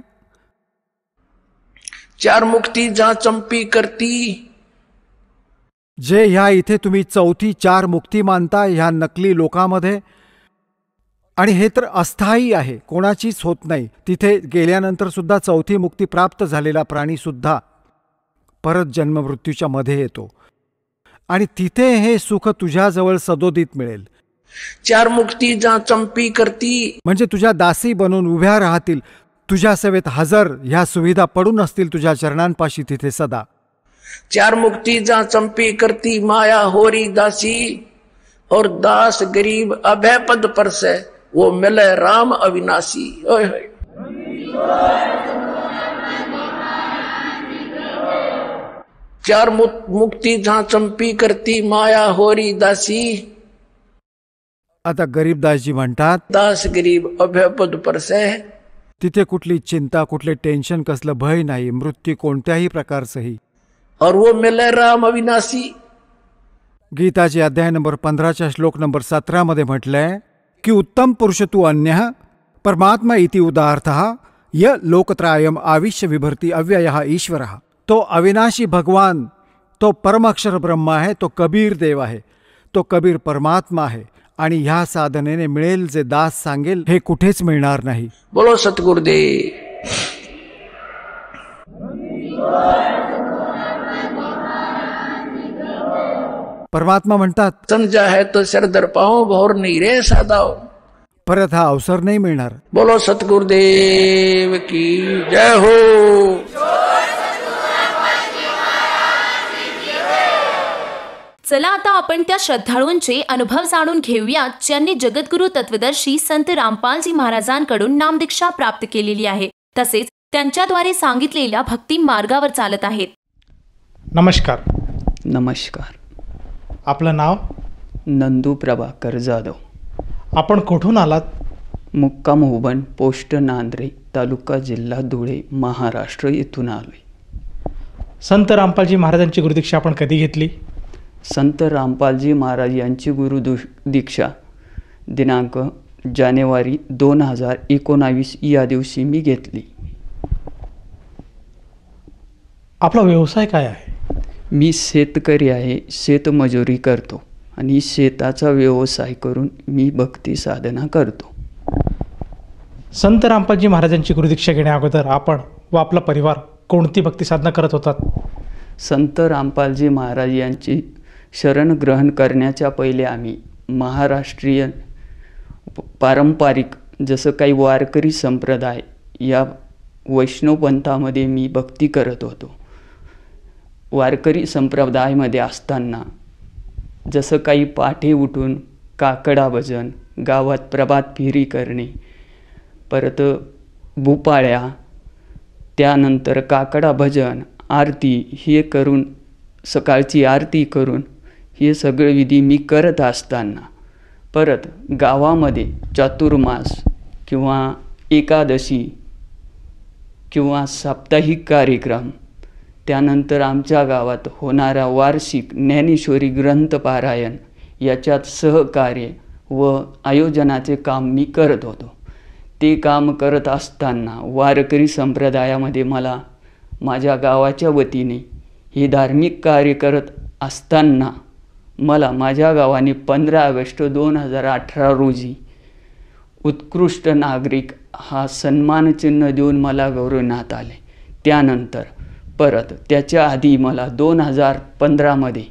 4 मुक्ती जा चंपी करती. जे ह्या इथे तुम्ही 4थी 4 मुक्ती मानता ह्या नकली लोकांमध्ये, आणि हे तर अस्थायी आहे, कोणाचीच होत नाही. तिथे गेल्यानंतर सुद्धा 4थी मुक्ती प्राप्त झालेला प्राणी सुद्धा परत जन्ममृत्यूच्या मध्ये येतो. आणि तिथे हे सुख तुझ्याजवळ सदोदित मिळेल. 4 मुक्ती जा चंपी करती, म्हणजे तुझ्या दासी बनून उभ्या राहतील. तुझ्या सेवेत हजर ह्या सुविधा पडून असतील तुझ्या चरणांपाशी तिथे सदा. 4 मुक्ति जा चंपी करती, माया होरी दासी, और दास गरीब अभय पद पर से, वो मिले राम अविनाशी. ओए होए. 4 मुक्ति जा चंपी करती, माया होरी दासी. आता गरीबदासजी म्हणतात, दास गरीब अभय पद पर से, तिथे कुठली चिंता, कुठले टेन्शन, कसलं भय नाही, मृत्यू कोणत्याही प्रकारचंही. और वो मिले राम अविनाशी. गीताची अध्याय नंबर 15 श्लोक नंबर 17 मध्ये म्हटलंय की उत्तम पुरुष तू अन्य परमात्मा इति उदार्थः य लोकत्रायम आविश्य विभर्ती अव्ययः ईश्वरः. तो अविनाशी भगवान, तो परमाक्षर ब्रह्मा आहे, तो कबीर देव आहे, तो कबीर परमात्मा आहे. आणि ह्या साधनेने मिळेल जे दास सांगेल हे कुठेच मिळणार नाही. बोलो सतगुरुदेव. परमात्मा म्हणतात, समजा है तो सर दर पाओ, भोर नहीं रे सादाओ. परत हा अवसर नाही मिळणार. बोलो सतगुरुदेव की जय हो. चला आता आपण त्या श्रद्धाळूंचे अनुभव जाणून घेऊयात ज्यांनी जगद्गुरु तत्वदर्शी संत रामपालजी महाराजांकडून नामदीक्षा प्राप्त केलेली आहे, तसेच त्यांच्याद्वारे सांगितलेल्या भक्ती मार्गावर चालत आहेत. नमस्कार. नमस्कार. आपलं नाव? नंदू प्रभाकर जाधव. आपण कुठून आलात? मुक्काम हुबण, पोस्ट नांद्रे, तालुका जिल्हा धुळे, महाराष्ट्र येथून आलोय. संत रामपालजी महाराजांची गुरुदीक्षा आपण कधी घेतली? संत रामपालजी महाराज यांची गुरुदीक्षा दिनांक जानेवारी 2019 या दिवशी मी घेतली. आपला व्यवसाय काय आहे? मी शेतकरी आहे, शेतमजुरी करतो आणि शेताचा व्यवसाय करून मी भक्ती साधना करतो. संत रामपालजी महाराजांची गुरुदीक्षा घेण्या अगोदर आपण व आपला परिवार कोणती भक्ती साधना करत होतात? संत रामपालजी महाराज यांची शरण ग्रहण करण्याच्या पहिले आम्ही महाराष्ट्रीय पारंपरिक जसं काही वारकरी संप्रदाय या वैष्णव पंथामध्ये मी भक्ती करत होतो. वारकरी संप्रदायामध्ये असताना जसं काही पहाटे उठून काकडा भजन, गावात प्रभात फेरी करणे, परत भूपाळ्या, त्यानंतर काकडा भजन, आरती हे करून सकाळची आरती करून हे सगळे विधी मी करत असताना परत गावामध्ये चातुर्मास किंवा एकादशी किंवा साप्ताहिक कार्यक्रम, त्यानंतर आमच्या गावात होणारा वार्षिक ज्ञानेश्वरी ग्रंथ पारायण याच्यात सहकार्य व आयोजनाचे काम मी करत होतो. ते काम करत असताना वारकरी संप्रदायामध्ये मला माझ्या गावाच्या वतीने हे धार्मिक कार्य करत असताना मला माझ्या गावाने 15 ऑगस्ट 2018 रोजी उत्कृष्ट नागरिक हा सन्मानचिन्ह देऊन मला गौरवण्यात आले. त्यानंतर परत त्याच्या आधी मला 2015मध्ये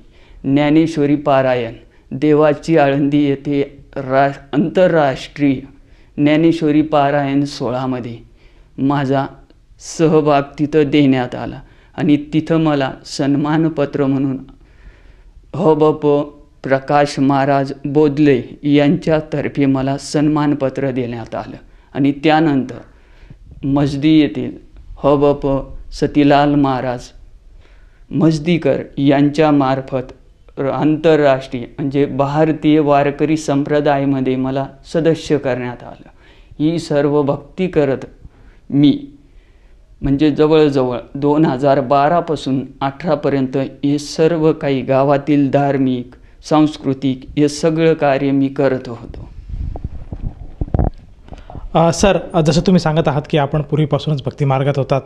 ज्ञानेश्वरी पारायण देवाची आळंदी येथे आंतरराष्ट्रीय ज्ञानेश्वरी पारायण सोहळ्यामध्ये माझा सहभाग तिथं देण्यात आला आणि तिथं मला सन्मानपत्र म्हणून हबप प्रकाश महाराज बोधले यांच्यातर्फे मला सन्मानपत्र देण्यात आलं. आणि त्यानंतर मजदी येथील हबप सतीलाल महाराज मजदीकर यांच्यामार्फत आंतरराष्ट्रीय म्हणजे भारतीय वारकरी संप्रदायामध्ये मला सदस्य करण्यात आलं. ही सर्व भक्ती करत मी म्हणजे जवळजवळ 2012पासून 18पर्यंत हे सर्व काही गावातील धार्मिक सांस्कृतिक हे सगळं कार्य मी करत होतो. सर, जसं तुम्ही सांगत आहात की आपण पूर्वीपासूनच भक्ती मार्गात होतात,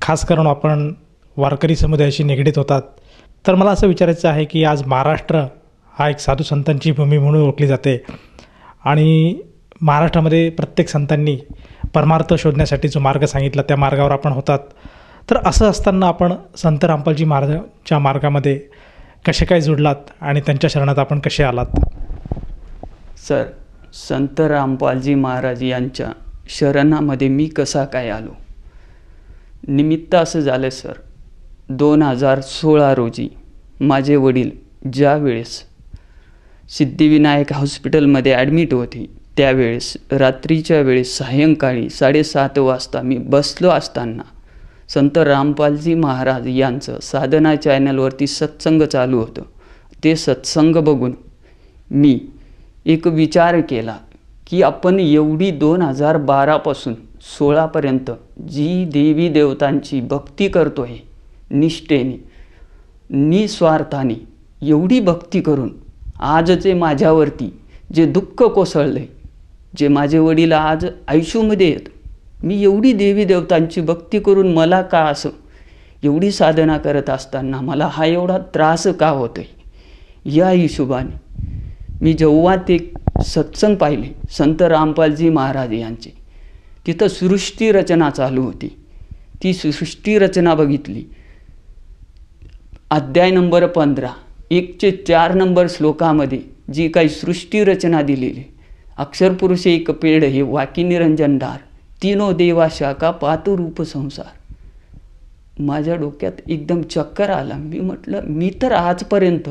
खास करून आपण वारकरी समुदायाशी निगडीत होतात, तर मला असं विचारायचं आहे की आज महाराष्ट्र हा एक साधू संतांची भूमी म्हणून ओळखली जाते आणि महाराष्ट्रामध्ये प्रत्येक संतांनी परमार्थ शोधण्यासाठी जो मार्ग सांगितला त्या मार्गावर आपण होतात. तर असं असताना आपण संत रामपालजी महाराजांच्या मार्गामध्ये कसे काय जुडलात आणि त्यांच्या शरणात आपण कसे आलात? सर, संत रामपालजी महाराज यांच्या शरणामध्ये मी कसा काय आलो? निमित्त असं झालं सर, 2016 रोजी माझे वडील ज्या वेळेस सिद्धिविनायक हॉस्पिटलमध्ये ॲडमिट होते त्यावेळेस रात्रीच्या वेळेस सायंकाळी 7:30 वाजता मी बसलो असताना संत रामपालजी महाराज यांचं साधना चॅनलवरती सत्संग चालू होतं. ते सत्संग बघून मी एक विचार केला की आपण एवढी 2012पासून 16पर्यंत जी देवी देवतांची भक्ती करतोय निष्ठेने निस्वार्थाने, एवढी भक्ती करून आजचे माझ्यावरती जे दुःख कोसळले, जे माझे वडील आज आयुष्यामध्ये आहेत, मी एवढी देवी देवतांची भक्ती करून मला का असं एवढी साधना करत असताना मला हा एवढा त्रास का होतोय? या हिशोबाने मी जेव्हा ते सत्संग पाहिले संत रामपालजी महाराज यांचे, तिथं सृष्टी रचना चालू होती. ती सृष्टी रचना बघितली. अध्याय नंबर 15 104 नंबर श्लोकामध्ये जी काही सृष्टी रचना दिलेली, अक्षरपुरुष एक पेड हे वाकी निरंजनधार, तीनो देवा शाखा पातू रूप संसार. माझ्या डोक्यात एकदम चक्कर आला. मी म्हटलं, मी तर आजपर्यंत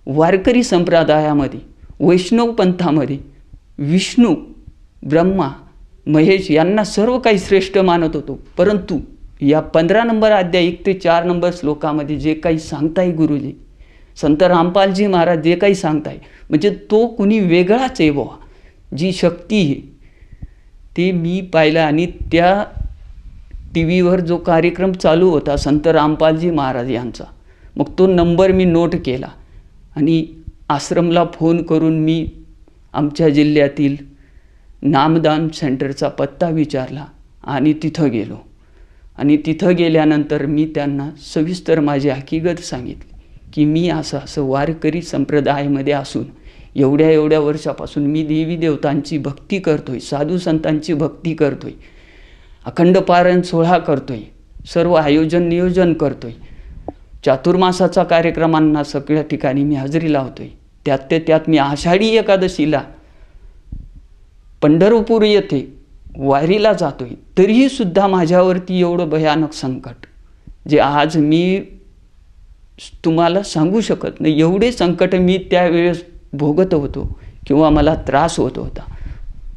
वारकरी संप्रदायामध्ये वैष्णव पंथामध्ये विष्णू ब्रह्मा महेश यांना सर्व काही श्रेष्ठ मानत होतो, परंतु या 15 नंबर अध्याय 1 ते 4 नंबर श्लोकामध्ये जे काही सांगताय गुरुजी संत रामपालजी महाराज जे काही सांगताय, म्हणजे तो कुणी वेगळाच आहे बुवा. जी शक्ती आहे ते मी पाहिलं. आणि त्या टी व्हीवर जो कार्यक्रम चालू होता संत रामपालजी महाराज यांचा, मग तो नंबर मी नोट केला आणि आश्रमला फोन करून मी आमच्या जिल्ह्यातील नामदान सेंटरचा पत्ता विचारला आणि तिथं गेलो. आणि तिथं गेल्यानंतर मी त्यांना सविस्तर माझी हकीकत सांगितली की मी असं वारकरी संप्रदायामध्ये असून एवढ्या एवढ्या वर्षापासून मी देवी देवतांची भक्ती करतोय, साधू संतांची भक्ती करतोय, अखंड पारायण सोहळा करतोय, सर्व आयोजन नियोजन करतोय, चातुर्मासाचा कार्यक्रमांना सगळ्या ठिकाणी मी हजेरी लावतोय. त्यात मी आषाढी एकादशीला पंढरपूर येथे वारीला जातोय, तरीही सुद्धा माझ्यावरती एवढं भयानक संकट जे आज मी तुम्हाला सांगू शकत नाही. एवढे संकट मी त्यावेळेस भोगत होतो किंवा मला त्रास होत होता.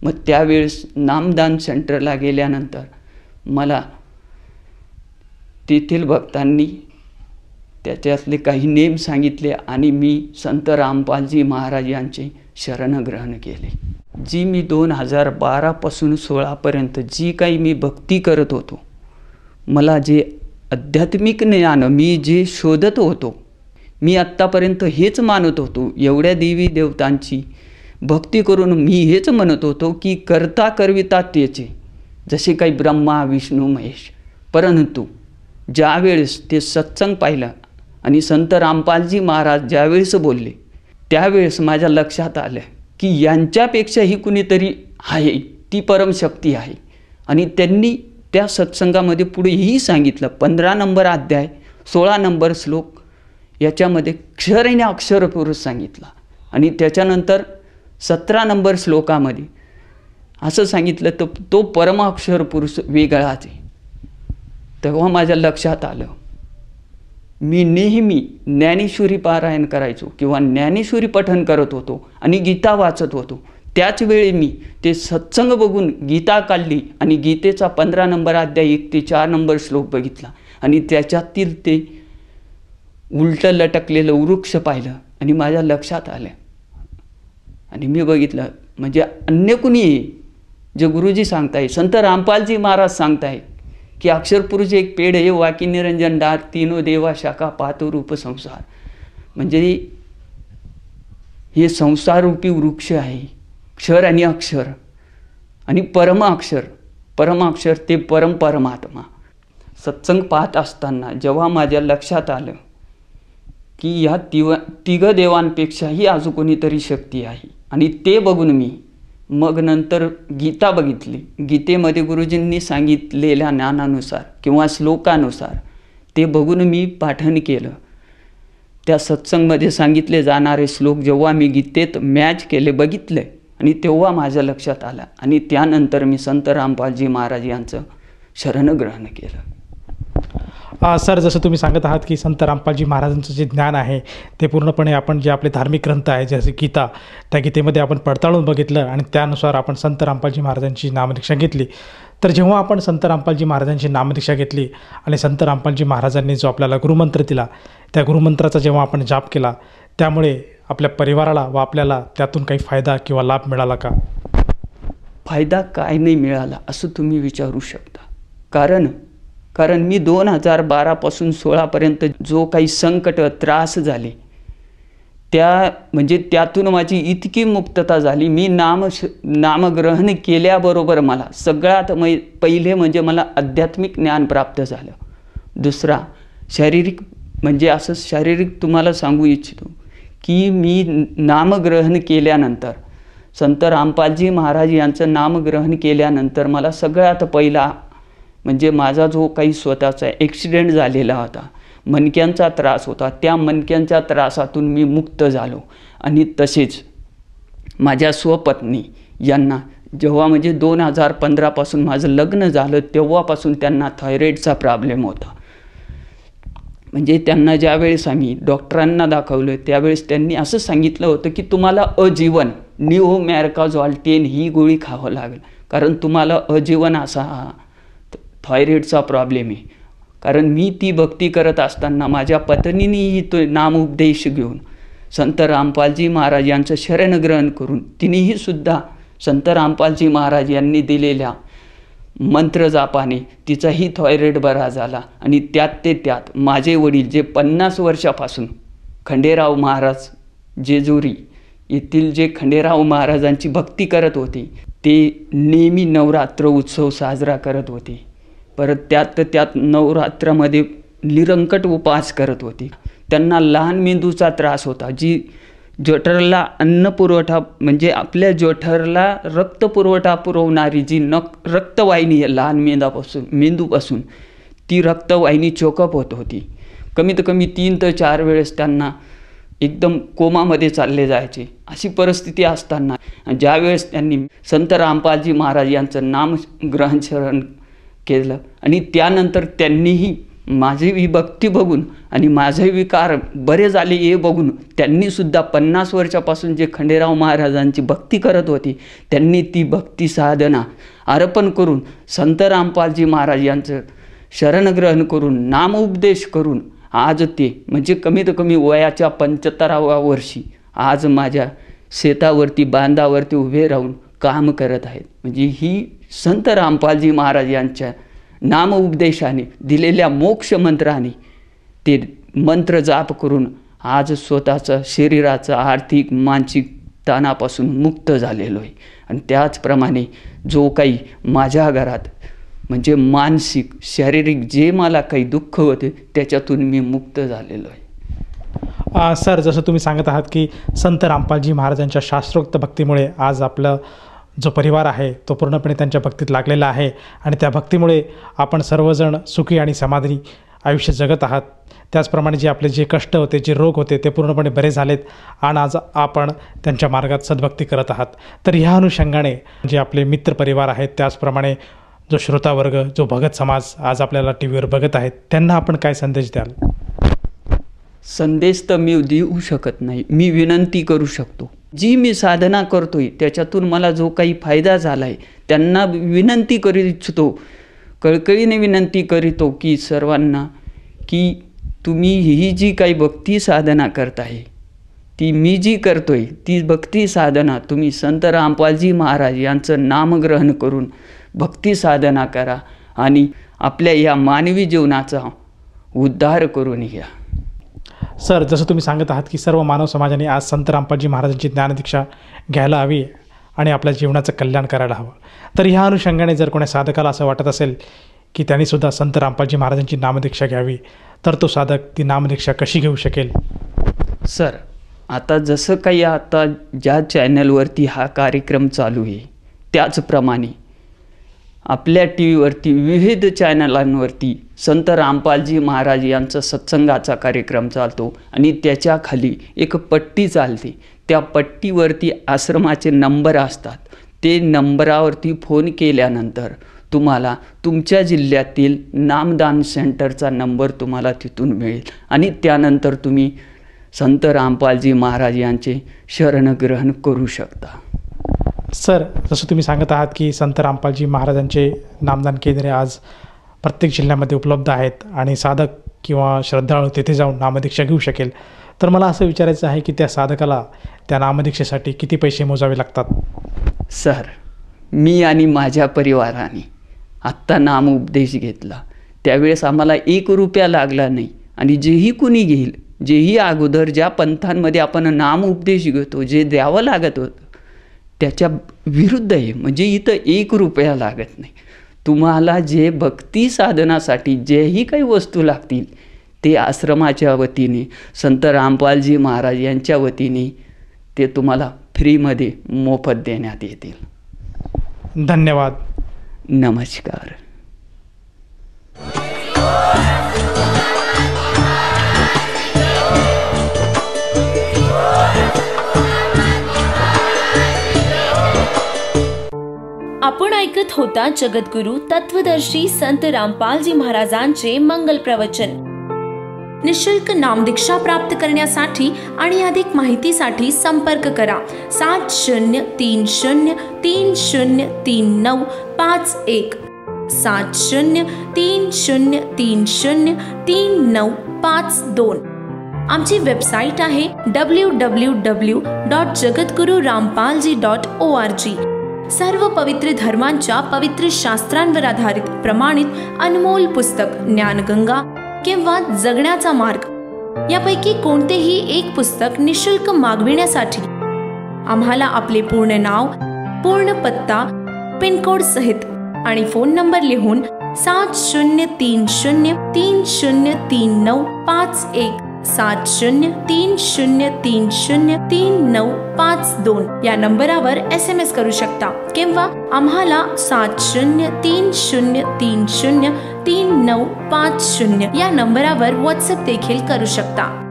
मग त्यावेळेस नामदान सेंटरला गेल्यानंतर मला तेथील भक्तांनी त्याच्यातले काही नेम सांगितले आणि मी संत रामपालजी महाराज यांचे शरणग्रहण केले. जी मी 2012पासून 16पर्यंत जी काही मी भक्ती करत होतो, मला जे आध्यात्मिक ज्ञान मी जे शोधत होतो, मी आत्तापर्यंत हेच मानत होतो, एवढ्या देवी देवतांची भक्ती करून मी हेच म्हणत होतो की करता करविता तेचे, जसे काही ब्रह्मा विष्णू महेश. परंतु ज्यावेळेस ते सत्संग पाहिलं आणि संत रामपालजी महाराज ज्यावेळेस बोलले, त्यावेळेस माझ्या लक्षात आलं की यांच्यापेक्षाही कुणीतरी आहे, ती परमशक्ती आहे. आणि त्यांनी त्या सत्संगामध्ये पुढेही सांगितलं, 15 नंबर अध्याय 16 नंबर श्लोक याच्यामध्ये क्षर आणि अक्षर पुरुष सांगितला. आणि त्याच्यानंतर 17 नंबर श्लोकामध्ये असं सांगितलं, तर तो परमाक्षर पुरुष वेगळाच आहे. तेव्हा माझ्या लक्षात आलं, मी नेहमी ज्ञानेश्वरी पारायण करायचो किंवा ज्ञानेश्वरी पठण करत होतो आणि गीता वाचत होतो. त्याच वेळी मी ते सत्संग बघून गीता काढली आणि गीतेचा 15 नंबर अध्याय 1 ते 4 नंबर श्लोक बघितला आणि त्याच्यातील ते उलटं लटकलेलं वृक्ष पाहिलं आणि माझ्या लक्षात आलं. आणि मी बघितलं, म्हणजे अन्य कुणी जे गुरुजी सांगताय, संत रामपालजी महाराज सांगताय की अक्षरपुरुष एक पेड़ है, वाकी निरंजन डार, तीनों देवा शाखा पातो रूप संसार. म्हणजे हे संसाररूपी वृक्ष आहे, क्षर आणि अक्षर आणि परमाक्षर ते परमात्मा. सत्संग पाहत असताना जेव्हा माझ्या लक्षात आलं की ह्या तिघ देवांपेक्षाही अजून कोणीतरी शक्ती आहे, आणि ते बघून मी मग नंतर गीता बघितली. गीतेमध्ये गुरुजींनी सांगितलेल्या ज्ञानानुसार किंवा श्लोकानुसार ते बघून मी पाठन केलं. त्या सत्संगमध्ये सांगितले जाणारे श्लोक जेव्हा मी गीतेत मॅच केले, बघितले, आणि तेव्हा माझ्या लक्षात आलं. आणि त्यानंतर मी संत रामपालजी महाराज यांचं शरणग्रहण केलं. सर, जसं तुम्ही सांगत आहात की संत रामपालजी महाराजांचं जे ज्ञान आहे ते पूर्णपणे आपण जे आपले धार्मिक ग्रंथ आहे जसे गीता, त्या गीतेमध्ये आपण पडताळून बघितलं आणि त्यानुसार आपण संत रामपालजी महाराजांची नामदीक्षा घेतली. तर जेव्हा आपण संत रामपालजी महाराजांची नामदीक्षा घेतली आणि संत रामपालजी महाराजांनी जो आपल्याला गुरुमंत्र दिला, त्या गुरुमंत्राचा जेव्हा आपण जाप केला, त्यामुळे आपल्या परिवाराला व आपल्याला त्यातून काही फायदा किंवा लाभ मिळाला का? फायदा काय नाही मिळाला असं तुम्ही विचारू शकता. कारण मी 2012पासून 16पर्यंत जो काही संकट त्रास झाले, त्यातून माझी इतकी मुक्तता झाली. मी नामग्रहण केल्याबरोबर मला सगळ्यात पहिले म्हणजे मला आध्यात्मिक ज्ञान प्राप्त झालं. दुसरा शारीरिक, म्हणजे असं शारीरिक तुम्हाला सांगू इच्छितो की मी नामग्रहण केल्यानंतर, संत रामपालजी महाराज यांचं नामग्रहण केल्यानंतर मला सगळ्यात पहिला म्हणजे माझा जो काही स्वतःचा ॲक्सिडेंट झालेला होता, मणक्यांचा त्रास होता, त्या मणक्यांच्या त्रासातून मी मुक्त झालो. आणि तसेच माझ्या स्वपत्नी यांना जेव्हा म्हणजे 2015पासून माझं लग्न झालं, तेव्हापासून त्यांना थायरॉईडचा प्रॉब्लेम होता. म्हणजे त्यांना ज्यावेळेस आम्ही डॉक्टरांना दाखवलं, त्यावेळेस त्यांनी असं सांगितलं होतं की तुम्हाला आजीवन निओमॅरकाझॉल 10 ही गोळी खावं लागेल, कारण तुम्हाला आजीवन असा थायरॉईडचा प्रॉब्लेम आहे. कारण मी ती भक्ती करत असताना माझ्या पत्नीनेही तो नामोपदेश घेऊन संत रामपालजी महाराज यांचं शरणग्रहण करून तिनेही सुद्धा संत रामपालजी महाराज यांनी दिलेल्या मंत्रजापाने तिचाही थायरॉईड बरा झाला. आणि त्यात माझे वडील जे 50 वर्षापासून खंडेराव महाराज जेजुरी येथील जे खंडेराव महाराजांची भक्ती करत होते, ते नेहमी नवरात्र उत्सव साजरा करत होते. परत त्यात नवरात्रामध्ये निरंकट उपवास करत होते. त्यांना लहान मेंदूचा त्रास होता, जठरला अन्न पुरवठा म्हणजे आपल्या जठरला रक्त पुरवठा पुरवणारी जी रक्तवाहिनी आहे लहान मेंदूपासून ती रक्तवाहिनी चोकअप होत होती. कमीत कमी 3 ते 4 वेळेस त्यांना एकदम कोमामध्ये चालले जायचे. अशी परिस्थिती असताना ज्यावेळेस त्यांनी संत रामपालजी महाराज यांचं नामग्रहण केलं आणि त्यानंतर त्यांनीही माझी ही भक्ती बघून आणि माझे विकार बरे झाले हे बघून त्यांनीसुद्धा 50 वर्षापासून जे खंडेराव महाराजांची भक्ती करत होती त्यांनी ती भक्ती साधना अर्पण करून संत रामपालजी महाराज यांचं शरणग्रहण करून नामोपदेश करून आज ते म्हणजे कमीत कमी वयाच्या 75व्या वर्षी आज माझ्या शेतावरती बांधावरती उभे राहून काम करत आहेत. म्हणजे ही संत रामपालजी महाराज यांच्या नामउपदेशाने दिलेल्या मोक्ष मंत्राने ते मंत्र जाप करून आज स्वतःचं शरीराचं आर्थिक मानसिक ताणापासून मुक्त झालेलो आहे. आणि त्याचप्रमाणे जो काही माझ्या घरात म्हणजे मानसिक शारीरिक जे मला काही दुःख होते त्याच्यातून मी मुक्त झालेलो आहे. सर, जसं तुम्ही सांगत आहात की संत रामपालजी महाराजांच्या शास्त्रोक्त भक्तीमुळे आज आपलं जो परिवार आहे तो पूर्णपणे त्यांच्या भक्तीत लागलेला आहे आणि त्या भक्तीमुळे आपण सर्वजण सुखी आणि समाधानी आयुष्य जगत आहात. त्याचप्रमाणे जे आपले जे कष्ट होते, जे रोग होते ते पूर्णपणे बरे झालेत आणि आज आपण त्यांच्या मार्गात सद्भक्ती करत आहात. तर ह्या अनुषंगाने जे आपले मित्र परिवार आहेत, त्याचप्रमाणे जो श्रोतावर्ग, जो भगत समाज आज आपल्याला टी व्हीवर बघत आहेत, त्यांना आपण काय संदेश द्याल? संदेश तर मी देऊ शकत नाही, मी विनंती करू शकतो. जी मी साधना करतोय त्याच्यातून मला जो काही फायदा झाला आहे त्यांना विनंती करू इच्छितो, कळकळीने विनंती करीतो की सर्वांना की तुम्ही ही जी काही भक्ती साधना करताय ती मी जी करतोय ती भक्ती साधना तुम्ही संत रामपालजी महाराज यांचं नामग्रहण करून भक्ती साधना करा आणि आपल्या या मानवी जीवनाचा उद्धार करून घ्या. सर, जसं तुम्ही सांगत आहात की सर्व मानव समाजाने आज संत रामपालजी महाराजांची ज्ञानदीक्षा घ्यायला हवी आणि आपल्या जीवनाचं कल्याण करायला हवं. तर ह्या अनुषंगाने जर कोणा साधकाला असं वाटत असेल की त्यांनीसुद्धा संत रामपालजी महाराजांची नामदीक्षा घ्यावी तर तो साधक ती नामदीक्षा कशी घेऊ शकेल? सर, आता जसं काही आता ज्या चॅनलवरती हा कार्यक्रम चालू आहे त्याचप्रमाणे आपल्या टी व्हीवरती विविध चॅनलांवरती संत रामपालजी महाराज यांचा सत्संगाचा कार्यक्रम चालतो आणि त्याच्या खाली एक पट्टी चालते. त्या पट्टीवरती आश्रमाचे नंबर असतात. ते नंबरावरती फोन केल्यानंतर तुम्हाला तुमच्या जिल्ह्यातील नामदान सेंटरचा नंबर तुम्हाला तिथून मिळेल आणि त्यानंतर तुम्ही संत रामपालजी महाराज यांचे शरणग्रहण करू शकता. सर, जसं तुम्ही सांगत आहात की संत रामपालजी महाराजांचे नामदान केंद्रे आज प्रत्येक जिल्ह्यामध्ये उपलब्ध आहेत आणि साधक किंवा श्रद्धाळू तिथे जाऊन नामदीक्षा घेऊ शकेल. तर मला असं विचारायचं आहे की त्या साधकाला त्या नामदीक्षेसाठी किती पैसे मोजावे लागतात? सर, मी आणि माझ्या परिवाराने आत्ता नामउपदेश घेतला त्यावेळेस आम्हाला 1 रुपया लागला नाही आणि जेही कुणी घेईल, जेही अगोदर ज्या पंथांमध्ये आपण नामउपदेश घेतो जे द्यावं लागत होतं त्याच्या विरुद्ध आहे. म्हणजे इथं 1 रुपया लागत नाही. तुम्हाला जे भक्ती साधनासाठी जेही काही वस्तू लागतील ते आश्रमाच्या वतीने संत रामपालजी महाराज यांच्या वतीने ते तुम्हाला फ्रीमध्ये मोफत देण्यात येतील. धन्यवाद. नमस्कार. आपण ऐकत होता जगद्गुरु तत्वदर्शी संत रामपालजी महाराजांचे मंगल प्रवचन. निशुल्क नामदीक्षा प्राप्त करण्यासाठी आणि अधिक माहितीसाठी संपर्क करा 7030303951 7030303952. आमची वेबसाईट आहे www.jagadgururampalji.org. सर्व पवित्र धर्मांच्या पवित्र शास्त्रांवर आधारित प्रमाणित अनमोल पुस्तक ज्ञानगंगा किंवा जगण्याचा मार्ग यापैकी कोणतेही एक पुस्तक निशुल्क मागविण्यासाठी आम्हाला आपले पूर्ण नाव, पूर्ण पत्ता, पिनकोड सहित आणि फोन नंबर लिहून 7030303951 7030303952 या नंबरावर SMS करू शकता किंवा आम्हाला 7030303950 या नंबरावर WhatsApp देखील करू शकता.